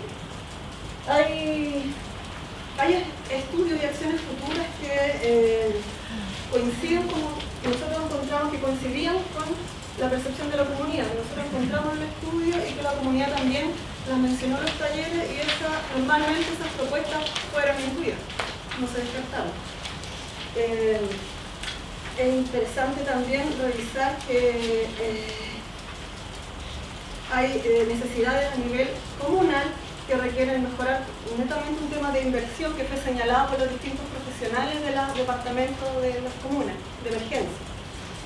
hay estudios y acciones futuras que coinciden, como nosotros encontramos que coincidían con la percepción de la comunidad. Nosotros encontramos en el estudio y que la comunidad también las mencionó en los talleres, y normalmente esas propuestas fueron incluidas, no se descartaron. Es interesante también revisar que hay necesidades a nivel comunal que requieren mejorar netamente un tema de inversión que fue señalado por los distintos profesionales de los departamentos de las comunas de emergencia,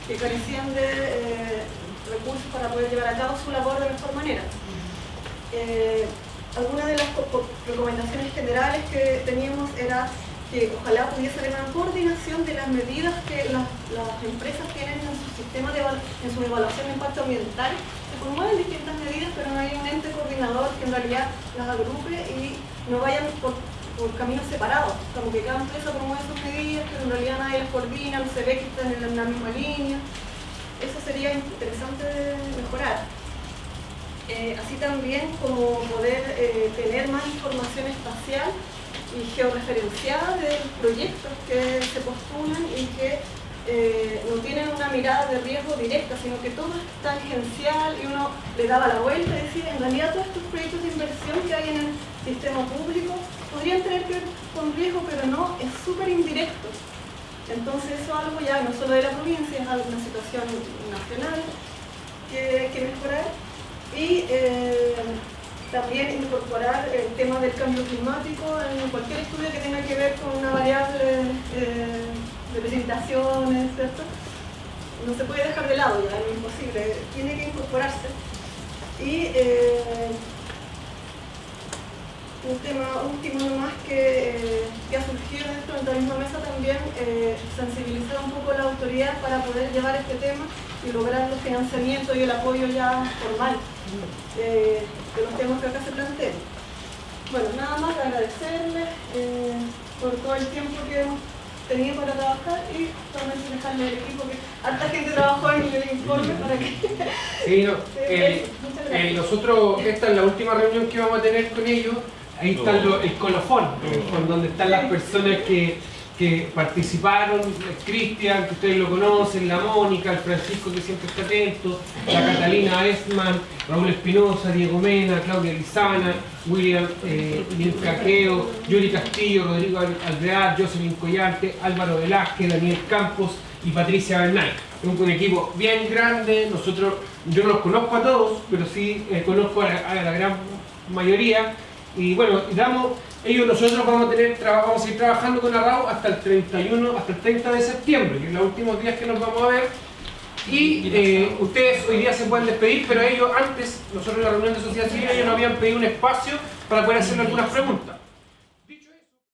que carecían de recursos para poder llevar a cabo su labor de mejor manera. Algunas de las recomendaciones generales que teníamos era que ojalá pudiese haber una coordinación de las medidas que las empresas tienen en su sistema en su evaluación de impacto ambiental. Se promueven distintas medidas, pero no hay un ente coordinador que en realidad las agrupe y no vayan por caminos separados, como que cada empresa promueve sus medidas, pero en realidad nadie las coordina, no se ve que están en la misma línea. Eso sería interesante de mejorar. Así también como poder tener más información espacial y georreferenciada de proyectos que se postulan y que no tienen una mirada de riesgo directa, sino que todo es tangencial y uno le daba la vuelta y decía, en realidad todos estos proyectos de inversión que hay en el sistema público podrían tener que ver con riesgo, pero no, es súper indirecto. Entonces eso es algo ya no solo de la provincia, es alguna situación nacional que hay que mejorar. Y también incorporar el tema del cambio climático en cualquier estudio que tenga que ver con una variable de precipitaciones, ¿cierto? No se puede dejar de lado ya, es imposible, tiene que incorporarse. Y un tema último nomás que ha surgido dentro de esta misma mesa también, sensibilizar un poco a la autoridad para poder llevar este tema y lograr los financiamientos y el apoyo ya formal de los temas que acá se plantean. Bueno, nada más agradecerles por todo el tiempo que hemos tenido para trabajar y solamente dejarle al equipo que harta gente trabajó en el informe para que... Sí, no, muchas gracias. nosotros, esta es la última reunión que vamos a tener con ellos. Ahí está el colofón, donde están las personas que participaron, Cristian, que ustedes lo conocen, la Mónica, el Francisco, que siempre está atento, la Catalina Esman, Raúl Espinosa, Diego Mena, Claudia Lizana, William Caqueo, Yuri Castillo, Rodrigo Alvear, Jocelyn Collarte, Álvaro Velázquez, Daniel Campos y Patricia Bernay. Es un equipo bien grande. Yo no los conozco a todos, pero sí conozco a la gran mayoría. Y bueno, nosotros vamos a seguir trabajando con Arrau hasta el 30 de septiembre, que es los últimos días que nos vamos a ver. Y ustedes hoy día se pueden despedir, pero ellos antes, nosotros en la reunión de sociedad civil, ellos nos habían pedido un espacio para poder hacerle algunas preguntas.